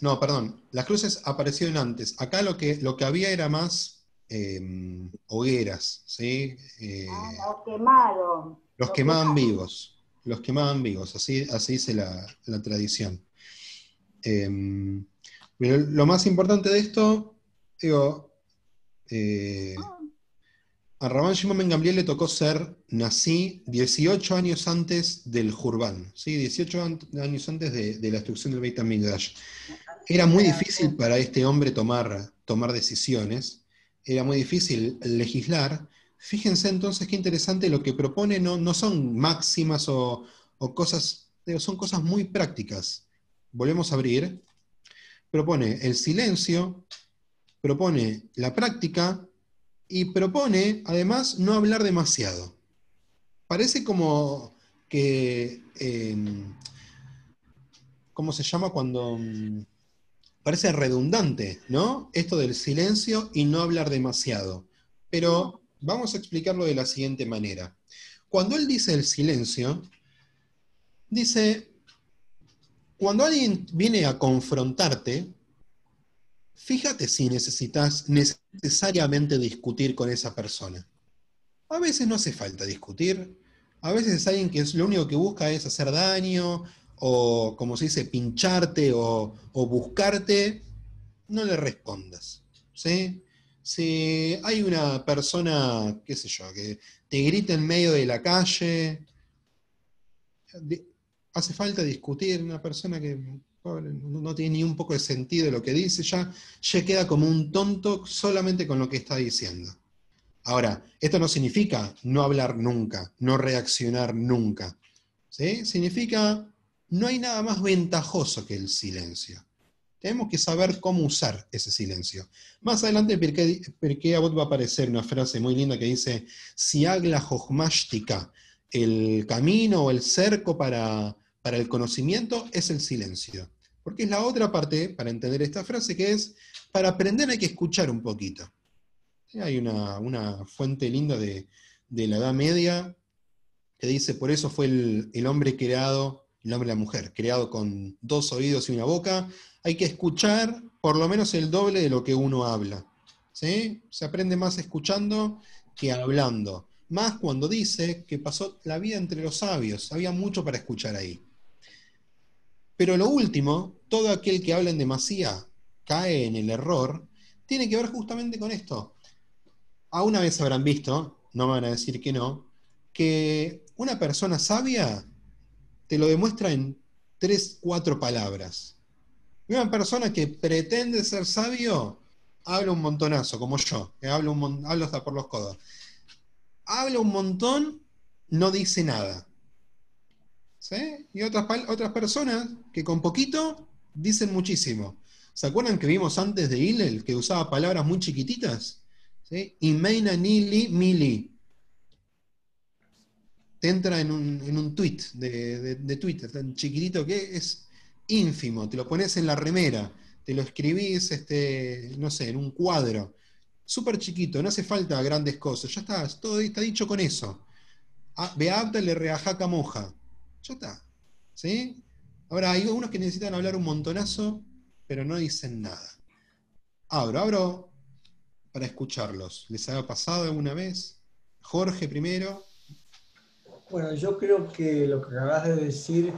No, perdón, las cruces aparecieron antes. Acá lo que había era más hogueras, ¿sí? Los quemaron. Los quemaban vivos. Los quemaban vivos, así dice la tradición. Pero lo más importante de esto, digo, a Rabban Shimon Ben Gamliel le tocó ser nací 18 años antes del Jurban, ¿sí? 18 años antes de la destrucción del Beit HaMikdash. Era muy difícil para este hombre tomar decisiones, era muy difícil legislar. Fíjense entonces qué interesante lo que propone, no son máximas o cosas, son cosas muy prácticas. Volvemos a abrir. Propone el silencio, propone la práctica y propone, además, no hablar demasiado. Parece como que... ¿cómo se llama cuando...? Parece redundante, ¿no? Esto del silencio y no hablar demasiado. Pero vamos a explicarlo de la siguiente manera. Cuando él dice el silencio, dice, cuando alguien viene a confrontarte, fíjate si necesitas necesariamente discutir con esa persona. A veces no hace falta discutir, a veces es alguien que lo único que busca es hacer daño, o como se dice, pincharte o buscarte, no le respondas, ¿sí? Si hay una persona, qué sé yo, que te grita en medio de la calle, hace falta discutir, una persona que pobre, no tiene ni un poco de sentido lo que dice, ya queda como un tonto solamente con lo que está diciendo. Ahora, esto no significa no hablar nunca, no reaccionar nunca, ¿sí? Significa, no hay nada más ventajoso que el silencio. Tenemos que saber cómo usar ese silencio. Más adelante en Pirkei Avot va a aparecer una frase muy linda que dice, Siag la jochmashtika, el camino o el cerco para el conocimiento es el silencio. Porque es la otra parte, para entender esta frase, que es, para aprender hay que escuchar un poquito. Hay una fuente linda de la Edad Media que dice, por eso fue el hombre creado, el hombre y la mujer, creado con 2 oídos y una boca. Hay que escuchar por lo menos el doble de lo que uno habla, ¿sí? Se aprende más escuchando que hablando. Más cuando dice que pasó la vida entre los sabios, había mucho para escuchar ahí. Pero lo último, todo aquel que habla en demasía cae en el error, tiene que ver justamente con esto. Una vez habrán visto, no me van a decir que no, que una persona sabia te lo demuestra en 3, 4 palabras. Y una persona que pretende ser sabio, habla un montonazo, como yo, que hablo hasta por los codos. Habla un montón, no dice nada. ¿Sí? Y otras personas que con poquito dicen muchísimo. ¿Se acuerdan que vimos antes de Hillel, que usaba palabras muy chiquititas? ¿Sí? Imeina nili mili. Te entra en un tweet de Twitter, tan chiquitito que es ínfimo, te lo pones en la remera, te lo escribís, no sé, en un cuadro, súper chiquito, no hace falta grandes cosas, ya está, todo está dicho con eso. Beabda le reajaca moja, ya está, ¿sí? Ahora, hay algunos que necesitan hablar un montonazo, pero no dicen nada. Abro para escucharlos. ¿Les ha pasado alguna vez? Jorge primero. Bueno, yo creo que lo que acabas de decir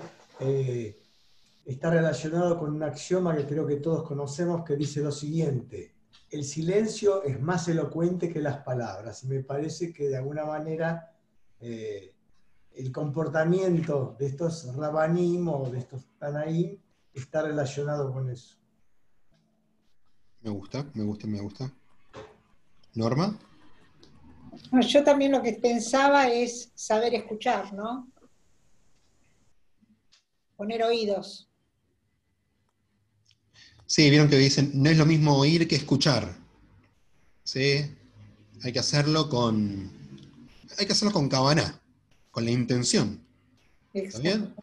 está relacionado con un axioma que creo que todos conocemos que dice lo siguiente: el silencio es más elocuente que las palabras. Y me parece que de alguna manera el comportamiento de estos rabanim o de estos tanaim está relacionado con eso. Me gusta. ¿Norma? No, yo también lo que pensaba es saber escuchar, ¿no? Poner oídos. Sí, vieron que dicen, no es lo mismo oír que escuchar. ¿Sí? Hay que hacerlo con cabana, con la intención. ¿Está bien?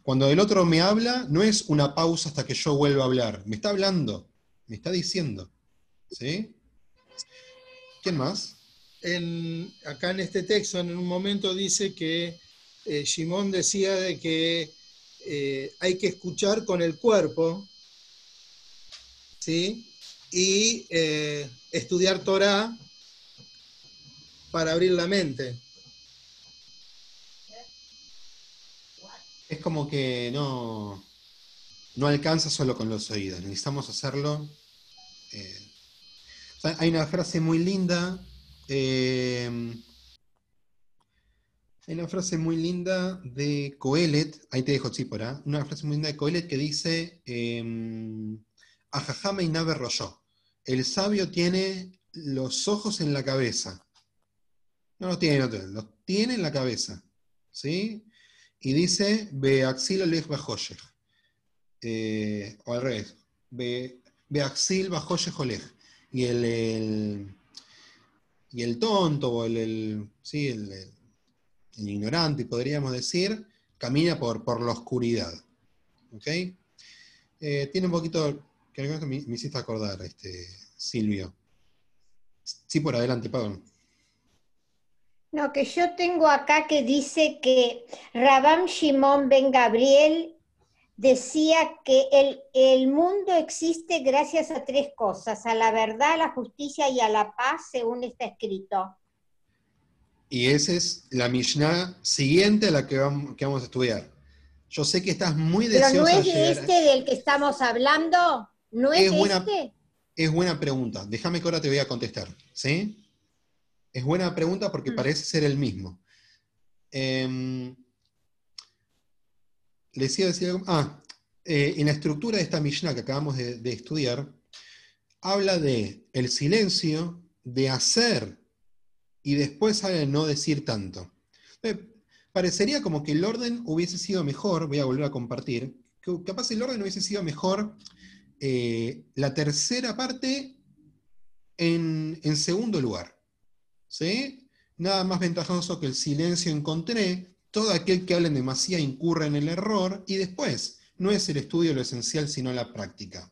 Cuando el otro me habla, no es una pausa hasta que yo vuelva a hablar. Me está hablando, me está diciendo. ¿Sí? ¿Quién más? Acá en este texto, en un momento dice que Shimon decía de que hay que escuchar con el cuerpo, ¿sí? Y estudiar Torah para abrir la mente. Es como que no alcanza solo con los oídos, necesitamos hacerlo. O sea, hay una frase muy linda. Hay una frase muy linda de Coelet, ahí te dejo Tzipora, una frase muy linda de Coelet que dice, Ajajame y nave royó, el sabio tiene los ojos en la cabeza. No los tiene, los tiene en la cabeza. ¿Sí? Y dice, Beaxil olej bajoyej. O al revés, Beaxil bajoyej olej. Y el tonto, o el ignorante, podríamos decir, camina por la oscuridad. ¿Ok? Tiene un poquito, que me hiciste acordar, Silvio. Sí, por adelante, perdón. No, que yo tengo acá que dice que Rabban Shimon ben Gabriel decía que el mundo existe gracias a tres cosas: a la verdad, a la justicia y a la paz, según está escrito. Y esa es la Mishnah siguiente a la que vamos a estudiar. Yo sé que estás muy Pero deseosa no de es de llegar. este del que estamos hablando, no es de este. Es buena pregunta. Déjame que ahora te voy a contestar. ¿Sí? Es buena pregunta porque parece ser el mismo. Les iba a decir algo. En la estructura de esta Mishnah que acabamos de estudiar, habla de el silencio, de hacer, y después habla de no decir tanto. Parecería como que el orden hubiese sido mejor, voy a volver a compartir, que capaz el orden hubiese sido mejor la tercera parte en segundo lugar. ¿Sí? Nada más ventajoso que el silencio encontré, todo aquel que habla en demasía incurre en el error, y después, no es el estudio lo esencial, sino la práctica.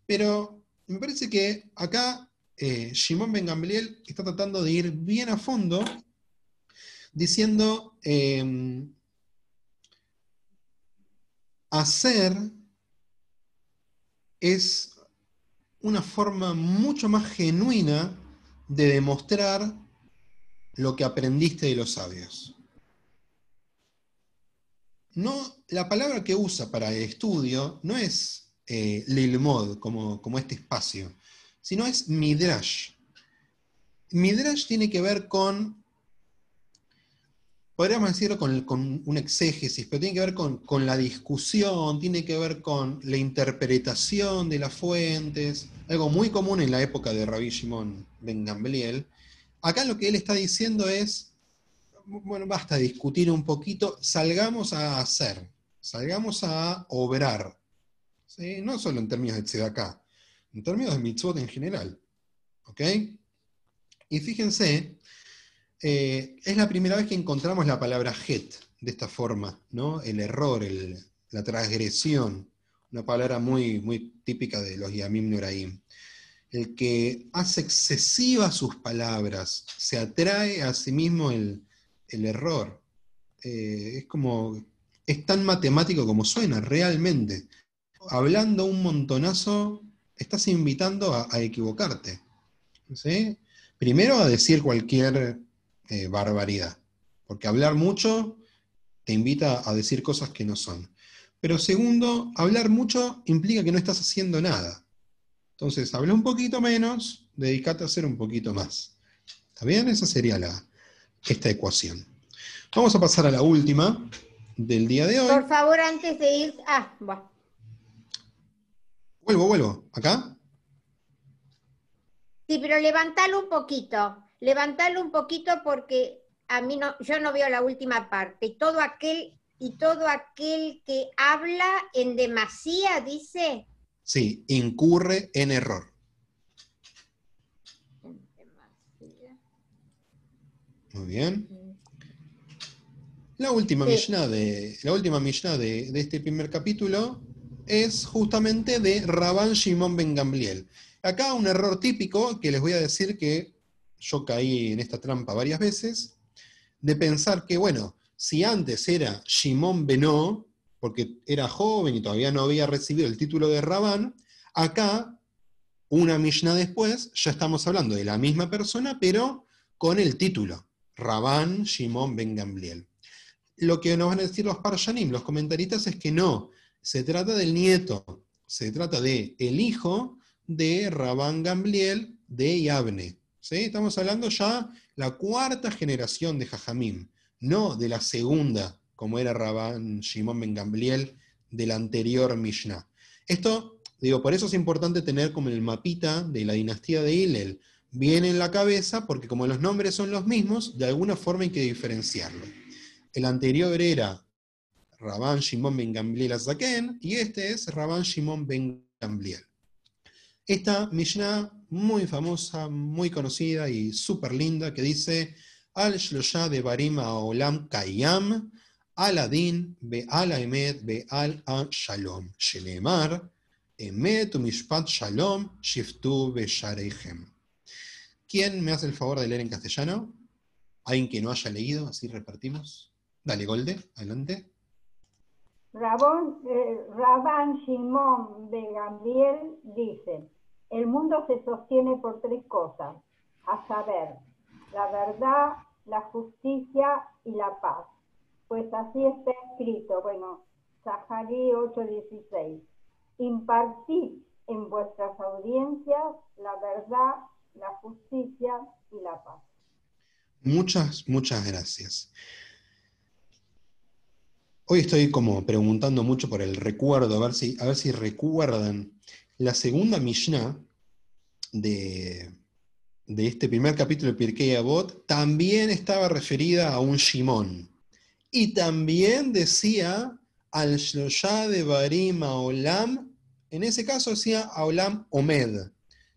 Pero me parece que acá Shimon ben Gamliel está tratando de ir bien a fondo, diciendo, hacer es una forma mucho más genuina de demostrar lo que aprendiste de los sabios. No, la palabra que usa para el estudio no es lilmod, como este espacio, sino es midrash. Midrash tiene que ver con, podríamos decirlo con un exégesis, pero tiene que ver con la discusión, tiene que ver con la interpretación de las fuentes, algo muy común en la época de Rabbi Shimon ben Gamliel. Acá lo que él está diciendo es, bueno, basta de discutir un poquito, salgamos a hacer, salgamos a obrar, ¿sí? No solo en términos de tzedakah, en términos de mitzvot en general. ¿Ok? Y fíjense, es la primera vez que encontramos la palabra het de esta forma, ¿no? El error, la transgresión. una palabra muy, muy típica de los Yamim Noraim. El que hace excesivas sus palabras, se atrae a sí mismo el error. Es tan matemático como suena, realmente. Hablando un montonazo, estás invitando a equivocarte. ¿Sí? Primero a decir cualquier barbaridad, porque hablar mucho te invita a decir cosas que no son. Pero segundo, hablar mucho implica que no estás haciendo nada. Entonces, habla un poquito menos, dedícate a hacer un poquito más. ¿Está bien? Esa sería esta ecuación. Vamos a pasar a la última del día de hoy. Por favor, antes de ir... bueno. Vuelvo. ¿Acá? Sí, pero levantalo un poquito porque a mí no, yo no veo la última parte. Y todo aquel que habla en demasía, dice. Sí, incurre en error. Muy bien. La última Mishnah de este primer capítulo es justamente de Rabban Shimon ben Gamliel. Acá un error típico que les voy a decir que yo caí en esta trampa varias veces, de pensar que, bueno, si antes era Shimon Benó, porque era joven y todavía no había recibido el título de Rabban, acá, una Mishnah después, ya estamos hablando de la misma persona, pero con el título, Rabban Shimon ben Gamliel. Lo que nos van a decir los Parshanim, los comentaristas, es que no, se trata del nieto, se trata de el hijo de Rabban Gamliel de Yavne. ¿Sí? Estamos hablando ya la cuarta generación de Jajamim, no de la segunda, como era Rabban Shimon ben Gamliel de la anterior Mishnah. Esto, digo, por eso es importante tener como el mapita de la dinastía de Hillel bien en la cabeza, porque como los nombres son los mismos, de alguna forma hay que diferenciarlo. El anterior era Rabban Shimon ben Gamliel Azaken, y este es Rabban Shimon ben Gamliel. Esta Mishnah muy famosa, muy conocida y súper linda, que dice Al Shlosha de Barim Haolam Kayam, Al Adin, Be'al Emet, Be'al Shalom, Shenemar, Emet Mishpat Shalom, Shiftu Beshareichem. ¿Quién me hace el favor de leer en castellano? ¿Alguien que no haya leído? Así repartimos. Dale, Golde, adelante. Rabban Shimon ben Gamliel dice: el mundo se sostiene por tres cosas, a saber, la verdad, la justicia y la paz. Pues así está escrito, Zaharí 8:16. Impartid en vuestras audiencias la verdad, la justicia y la paz. Muchas gracias. Hoy estoy como preguntando mucho por el recuerdo, a ver si recuerdan. La segunda Mishnah de este primer capítulo de Pirkei Avot también estaba referida a un Shimon. Y también decía al Shloshá de Barim Haolam, en ese caso decía Haolam Omed.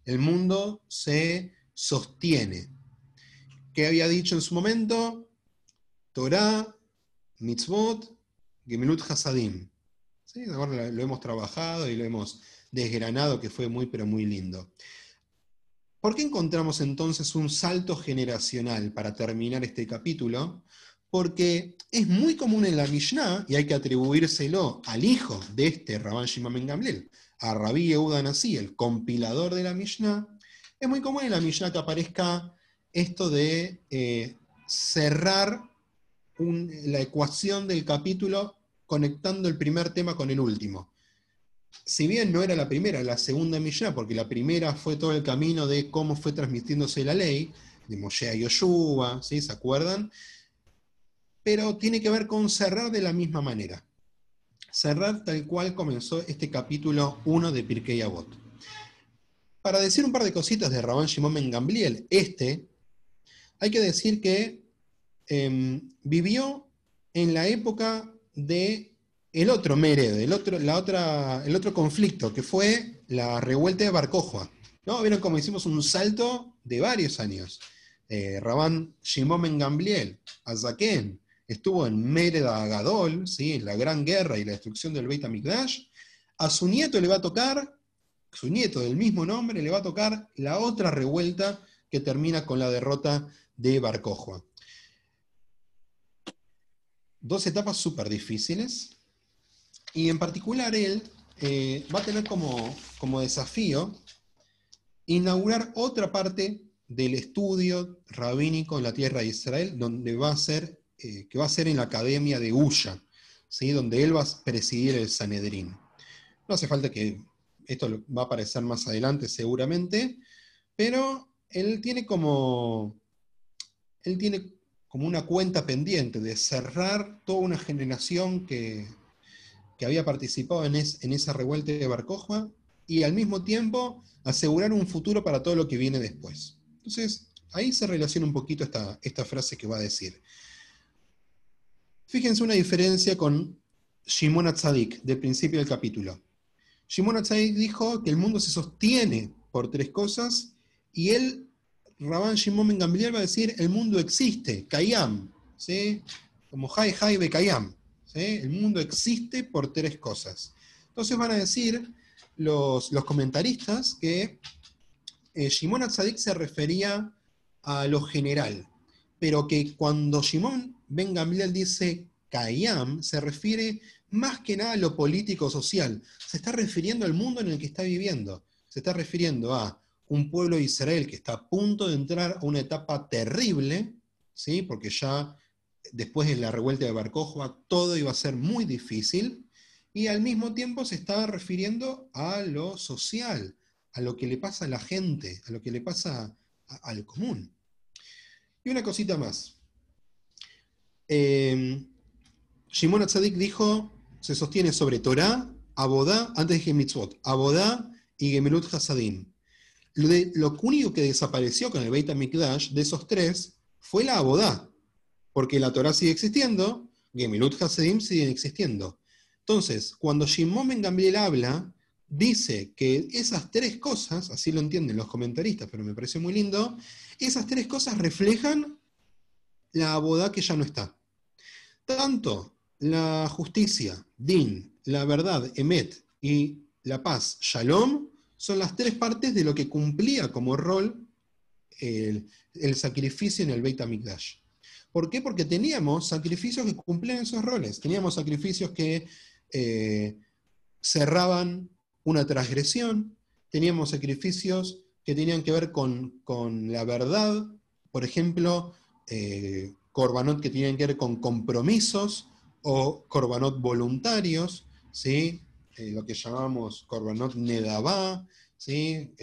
El mundo se sostiene. ¿Qué había dicho en su momento? Torah, Mitzvot, Gemilut Hasadim. ¿Sí? Ahora lo hemos trabajado y lo hemos desgranado, que fue muy, pero muy lindo. ¿Por qué encontramos entonces un salto generacional para terminar este capítulo? Porque es muy común en la Mishnah, y hay que atribuírselo al hijo de este Rabban Shimon ben Gamliel, a Rabbi Yehuda Nasi, el compilador de la Mishnah. Es muy común en la Mishnah que aparezca esto de cerrar la ecuación del capítulo conectando el primer tema con el último. Si bien no era la primera, la segunda Mishnah, porque la primera fue todo el camino de cómo fue transmitiéndose la ley, de Moshe a Yoshua, ¿sí? ¿Se acuerdan? Pero tiene que ver con cerrar de la misma manera. Cerrar tal cual comenzó este capítulo 1 de Pirkei Avot. Para decir un par de cositas de Rabban Shimon ben Gamliel, hay que decir que vivió en la época de el otro Mered, el otro conflicto, que fue la revuelta de Bar Kokhba. ¿No? Vieron cómo hicimos un salto de varios años. Rabban Shimon ben Gamliel, Azaken, estuvo en Mered Agadol, ¿sí? En la gran guerra y la destrucción del Beit HaMikdash, A su nieto le va a tocar, su nieto del mismo nombre, le va a tocar la otra revuelta que termina con la derrota de Bar Kokhba. Dos etapas súper difíciles, y en particular él va a tener como desafío inaugurar otra parte del estudio rabínico en la tierra de Israel, donde va a ser, que va a ser en la Academia de Ulla, ¿sí? Donde él va a presidir el Sanedrín. No hace falta que esto va a aparecer más adelante seguramente, pero él tiene como una cuenta pendiente de cerrar toda una generación que había participado en esa revuelta de Bar Kokhba, y al mismo tiempo asegurar un futuro para todo lo que viene después. Entonces, ahí se relaciona un poquito esta frase que va a decir. Fíjense una diferencia con Shimon HaTzadik, del principio del capítulo. Shimon HaTzadik dijo que el mundo se sostiene por tres cosas, y él, Rabban Shimon ben Gamliel, va a decir, el mundo existe, Kayam, ¿sí? Como Hay Hay Be Kayam, ¿sí? El mundo existe por tres cosas. Entonces van a decir los comentaristas que Shimon HaTzadik se refería a lo general, pero que cuando Shimon ben Gamliel dice Kayam, se refiere más que nada a lo político-social. Se está refiriendo al mundo en el que está viviendo. Se está refiriendo a un pueblo de Israel que está a punto de entrar a una etapa terrible, ¿sí? Porque ya después de la revuelta de Bar Kokhba todo iba a ser muy difícil, y al mismo tiempo se está refiriendo a lo social, a lo que le pasa a la gente, a lo que le pasa al común. Y una cosita más. Shimon HaTzadik dijo, se sostiene sobre Torah, Abodá, antes de Mitzvot, Abodá y Gemilut Hasadim. Lo único que desapareció con el Beit HaMikdash de esos tres fue la Abodá, porque la Torah sigue existiendo, Gemilut Hasadim siguen existiendo. Entonces, cuando Shimon ben Gamliel habla, dice que esas tres cosas, así lo entienden los comentaristas, pero me pareció muy lindo, esas tres cosas reflejan la abodá que ya no está. Tanto la justicia, din, la verdad, emet, y la paz, shalom, son las tres partes de lo que cumplía como rol el sacrificio en el Beit HaMikdash. ¿Por qué? Porque teníamos sacrificios que cumplían esos roles. Teníamos sacrificios que cerraban una transgresión, teníamos sacrificios que tenían que ver con la verdad, por ejemplo, korbanot que tenían que ver con compromisos, o korbanot voluntarios, ¿sí? Lo que llamamos korbanot nedavá, ¿sí?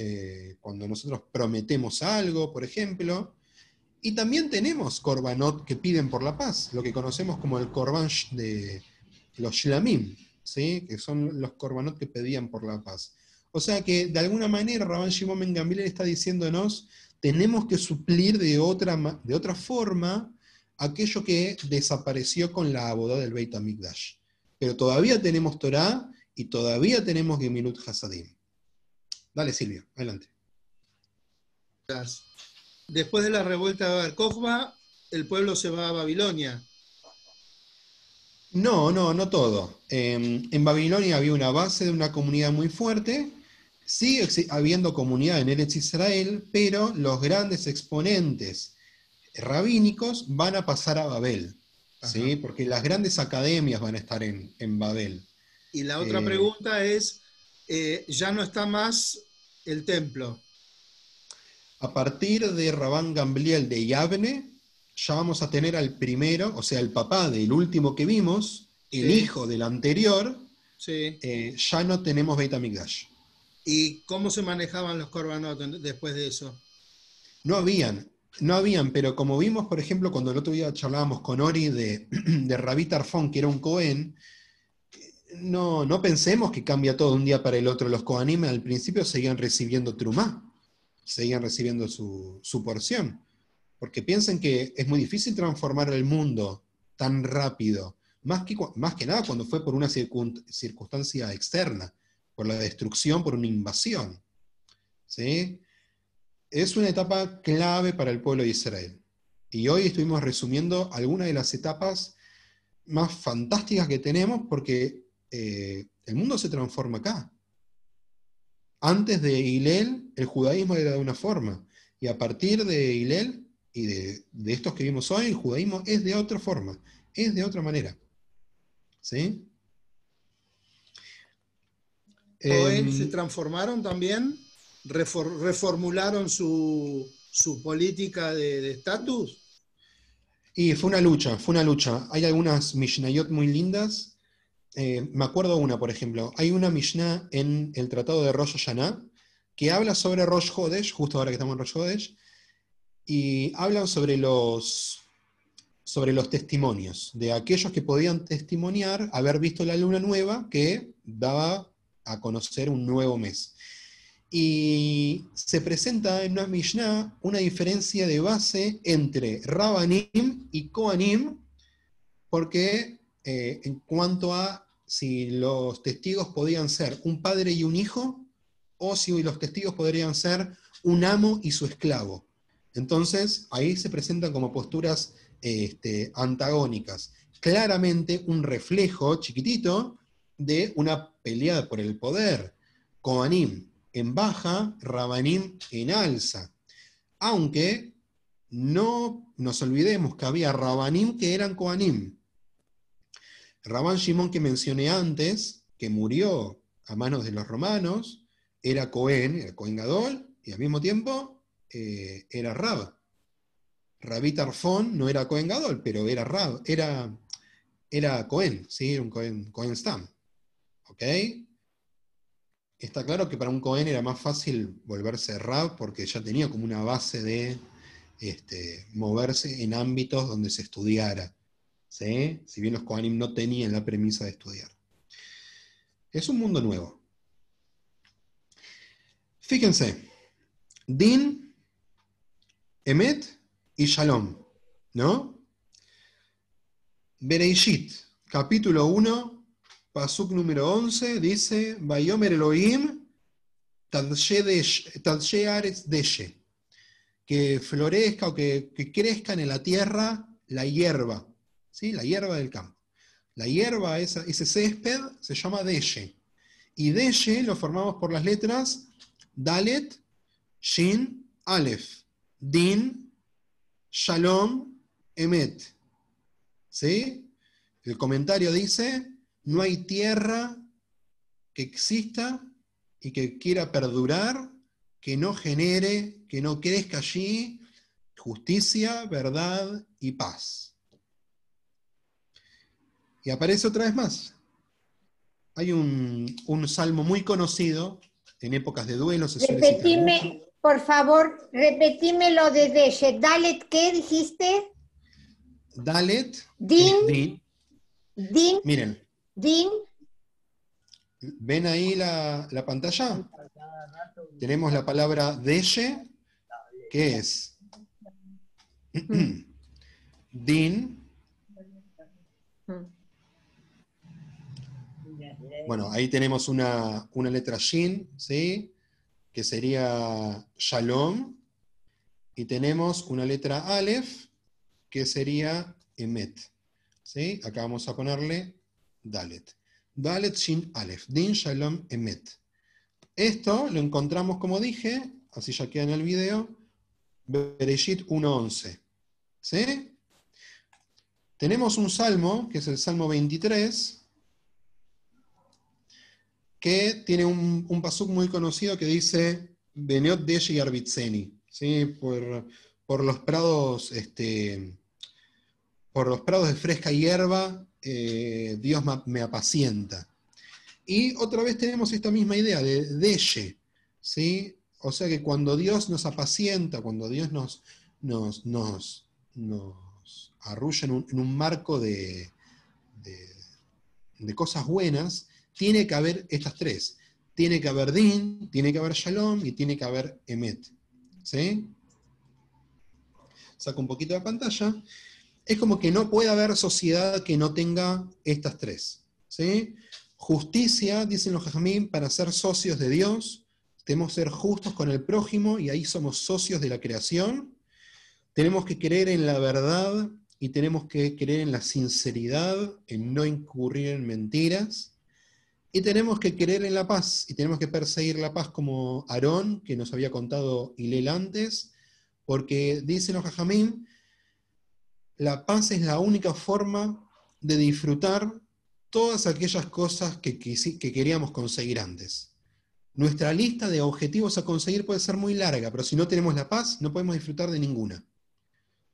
Cuando nosotros prometemos algo, por ejemplo. Y también tenemos korbanot que piden por la paz, lo que conocemos como el korban de los shlamim, ¿sí? Que son los korbanot que pedían por la paz. O sea que, de alguna manera, Rabban Shimon ben Gamliel está diciéndonos, tenemos que suplir de otra forma aquello que desapareció con la abodá del Beit HaMikdash. Pero todavía tenemos Torah y todavía tenemos Gemilut Hasadim. Dale, Silvia, adelante. Después de la revuelta de Bar Kokhba, el pueblo se va a Babilonia. No todo. En Babilonia había una base de una comunidad muy fuerte, sigue habiendo comunidad en Eretz Israel, pero los grandes exponentes rabínicos van a pasar a Babel, ¿sí? Porque las grandes academias van a estar en Babel. Y la otra pregunta es, ya no está más el templo. A partir de Rabban Gamliel de Yavne, ya vamos a tener al primero, o sea, el papá del último que vimos, el hijo del anterior, ya no tenemos Beit HaMikdash. ¿Y cómo se manejaban los korbanot después de eso? No habían, pero como vimos, por ejemplo, cuando el otro día charlábamos con Ori de Rabí Tarfón, que era un Cohen, no pensemos que cambia todo de un día para el otro. Los Kohanim al principio seguían recibiendo trumá, seguían recibiendo su porción. Porque piensen que es muy difícil transformar el mundo tan rápido, más que nada cuando fue por una circunstancia externa, por la destrucción, por una invasión. ¿Sí? Es una etapa clave para el pueblo de Israel. Y hoy estuvimos resumiendo algunas de las etapas más fantásticas que tenemos, porque el El mundo se transforma acá. Antes de Hillel, el judaísmo era de una forma, y a partir de Hillel y de estos que vimos hoy, el judaísmo es de otra forma, es de otra manera. ¿Sí? ¿Cohen se transformaron también? ¿Reformularon su política de estatus? Y fue una lucha, fue una lucha. Hay algunas Mishnayot muy lindas. Me acuerdo una, por ejemplo. Hay una Mishnah en el Tratado de Rosh Hashanah que habla sobre Rosh Hodesh, justo ahora que estamos en Rosh Hodesh, y hablan sobre los testimonios, de aquellos que podían testimoniar haber visto la luna nueva que daba a conocer un nuevo mes. Y se presenta en una Mishnah una diferencia de base entre Rabbanim y Kohanim, porque en cuanto a si los testigos podían ser un padre y un hijo, o si los testigos podrían ser un amo y su esclavo. Entonces, ahí se presentan como posturas antagónicas. Claramente un reflejo chiquitito de una pelea por el poder. Kohanim en baja, Rabbanim en alza. Aunque no nos olvidemos que había Rabbanim que eran Kohanim. Rabban Shimon, que mencioné antes, que murió a manos de los romanos, era Cohen Gadol, y al mismo tiempo era Rab. Rabí Tarfón no era Cohen Gadol, pero era Rab, era Cohen, ¿sí? Un Cohen Stam. ¿Ok? Está claro que para un Cohen era más fácil volverse Rab porque ya tenía como una base de moverse en ámbitos donde se estudiara. ¿Sí? Si bien los Kohanim no tenían la premisa de estudiar. Es un mundo nuevo. Fíjense, Din, Emet y Shalom, ¿no? Bereishit, capítulo 1, pasuk número 11, dice, Vayomer Elohim, Tadsheh Aretz Deshe, que florezca o que crezca en la tierra la hierba, ¿sí? La hierba del campo. La hierba, ese césped, se llama Deshe. Y Deshe lo formamos por las letras Dalet, Shin, Aleph, Din, Shalom, Emet. ¿Sí? El comentario dice, no hay tierra que exista y que quiera perdurar, que no genere, que no crezca allí justicia, verdad y paz. Y aparece otra vez más. Hay un salmo muy conocido en épocas de duelo. Repetime, por favor, repetime lo de Deshe. Dalet, ¿qué dijiste? Dalet. Din. Din. Miren. Din. ¿Ven ahí la pantalla? Tenemos la palabra Deshe, que es Din. Bueno, ahí tenemos una letra Shin, ¿sí? Que sería Shalom, y tenemos una letra Aleph, que sería Emet, ¿sí? Acá vamos a ponerle Dalet. Dalet Shin Aleph, Din Shalom Emet. Esto lo encontramos, como dije, así ya queda en el video, Bereshit 1.11, ¿sí? Tenemos un salmo, que es el Salmo 23, que tiene un pasuk muy conocido que dice Beneot Deshe y Arbitzeni, ¿sí? Por los prados de fresca hierba, Dios me apacienta. Y otra vez tenemos esta misma idea de Deshe, ¿sí? O sea que cuando Dios nos apacienta, cuando Dios nos arrulla en un marco de cosas buenas, tiene que haber estas tres. Tiene que haber Din, tiene que haber Shalom y tiene que haber Emet. ¿Sí? Saco un poquito de pantalla. Es como que no puede haber sociedad que no tenga estas tres. ¿Sí? Justicia, dicen los Jajamim, para ser socios de Dios, tenemos que ser justos con el prójimo y ahí somos socios de la creación. Tenemos que creer en la verdad y tenemos que creer en la sinceridad, en no incurrir en mentiras. Y tenemos que querer en la paz, y tenemos que perseguir la paz como Aarón, que nos había contado Hillel antes, porque dicen los Jajamim, la paz es la única forma de disfrutar todas aquellas cosas que queríamos conseguir antes. Nuestra lista de objetivos a conseguir puede ser muy larga, pero si no tenemos la paz, no podemos disfrutar de ninguna.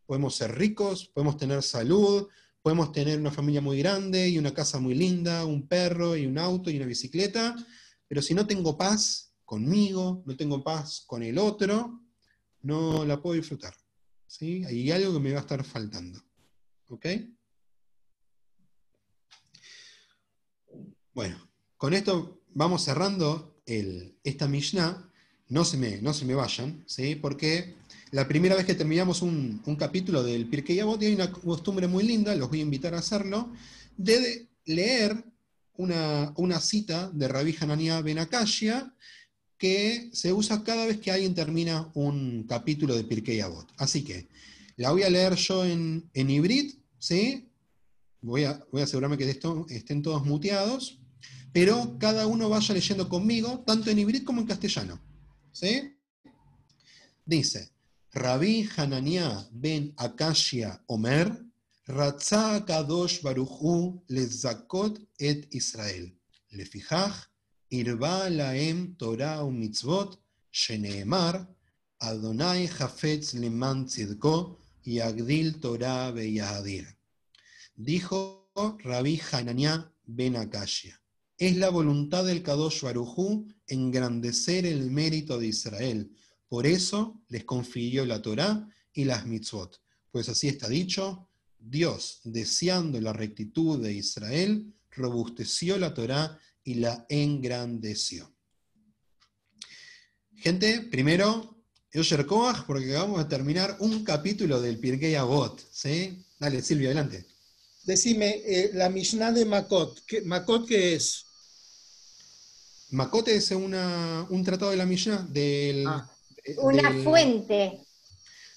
Podemos ser ricos, podemos tener salud, podemos tener una familia muy grande y una casa muy linda, un perro y un auto y una bicicleta, pero si no tengo paz conmigo, no tengo paz con el otro, no la puedo disfrutar. ¿Sí? Hay algo que me va a estar faltando. ¿Ok? Bueno, con esto vamos cerrando esta Mishnah. No se me vayan, ¿sí? Porque la primera vez que terminamos un capítulo del Pirkei Avot, y hay una costumbre muy linda, los voy a invitar a hacerlo, de leer una cita de Rabbi Hanania ben Akashia que se usa cada vez que alguien termina un capítulo de Pirkei Avot. Así que la voy a leer yo en hibrit, ¿sí? Voy a asegurarme que estén todos muteados, pero cada uno vaya leyendo conmigo, tanto en hibrit como en castellano. ¿Sí? Dice, Rabbi Hanania ben Akashia Omer, Ratzah Kadosh Baruchu lezakot et Israel. Lefijach, irba laem Torah u'mitzvot, sheneemar, Adonai Hafetz leman tzidko, yagdil Torah veyahadir. Dijo Rabbi Hanania ben Akashia, es la voluntad del Kadosh Barujú engrandecer el mérito de Israel. Por eso les confirió la Torá y las mitzvot. Pues así está dicho, Dios, deseando la rectitud de Israel, robusteció la Torá y la engrandeció. Gente, primero, Yosher Koach, porque vamos a terminar un capítulo del Pirkei Avot. ¿Sí? Dale, Silvia, adelante. Decime, la Mishnah de Makot, ¿Makot qué es? Makot es un tratado de la Mishnah Una fuente.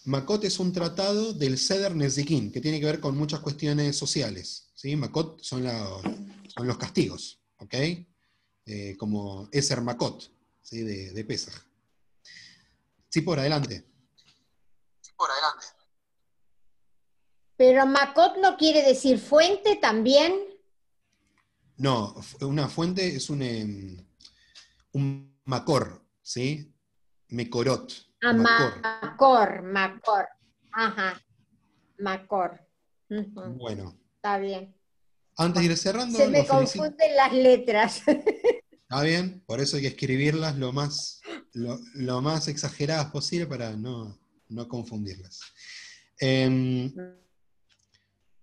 Makot es un tratado del Seder Nezikin, que tiene que ver con muchas cuestiones sociales. ¿Sí? Makot son los castigos, ¿ok? Como Eser Makot, ¿sí? de Pesaj. Sí, por adelante. Pero Makot no quiere decir fuente también. No, una fuente es un Makor, ¿sí? Mekorot. Makor. Ajá. Makor. Uh-huh. Bueno. Está bien. Antes de ir cerrando, se me confunden las letras. Está bien, por eso hay que escribirlas lo más exageradas posible para no confundirlas.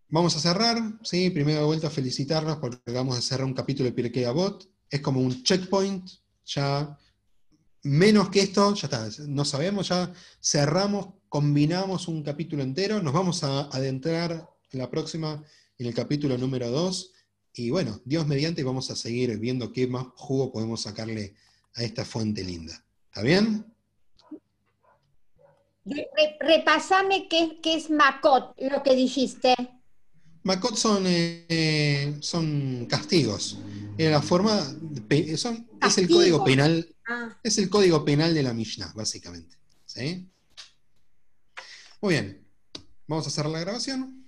Vamos a cerrar, ¿sí? Primero de vuelta felicitarnos porque vamos a cerrar un capítulo de Pirkei Avot. Es como un checkpoint, ya menos que esto, ya está, no sabemos, ya cerramos, combinamos un capítulo entero, nos vamos a adentrar en la próxima, en el capítulo número 2, y bueno, Dios mediante vamos a seguir viendo qué más jugo podemos sacarle a esta fuente linda. ¿Está bien? Repásame qué es Makot, lo que dijiste. Makot son castigos. La forma es el código penal. Es el código penal de la Mishnah, básicamente. ¿Sí? Muy bien. Vamos a cerrar la grabación.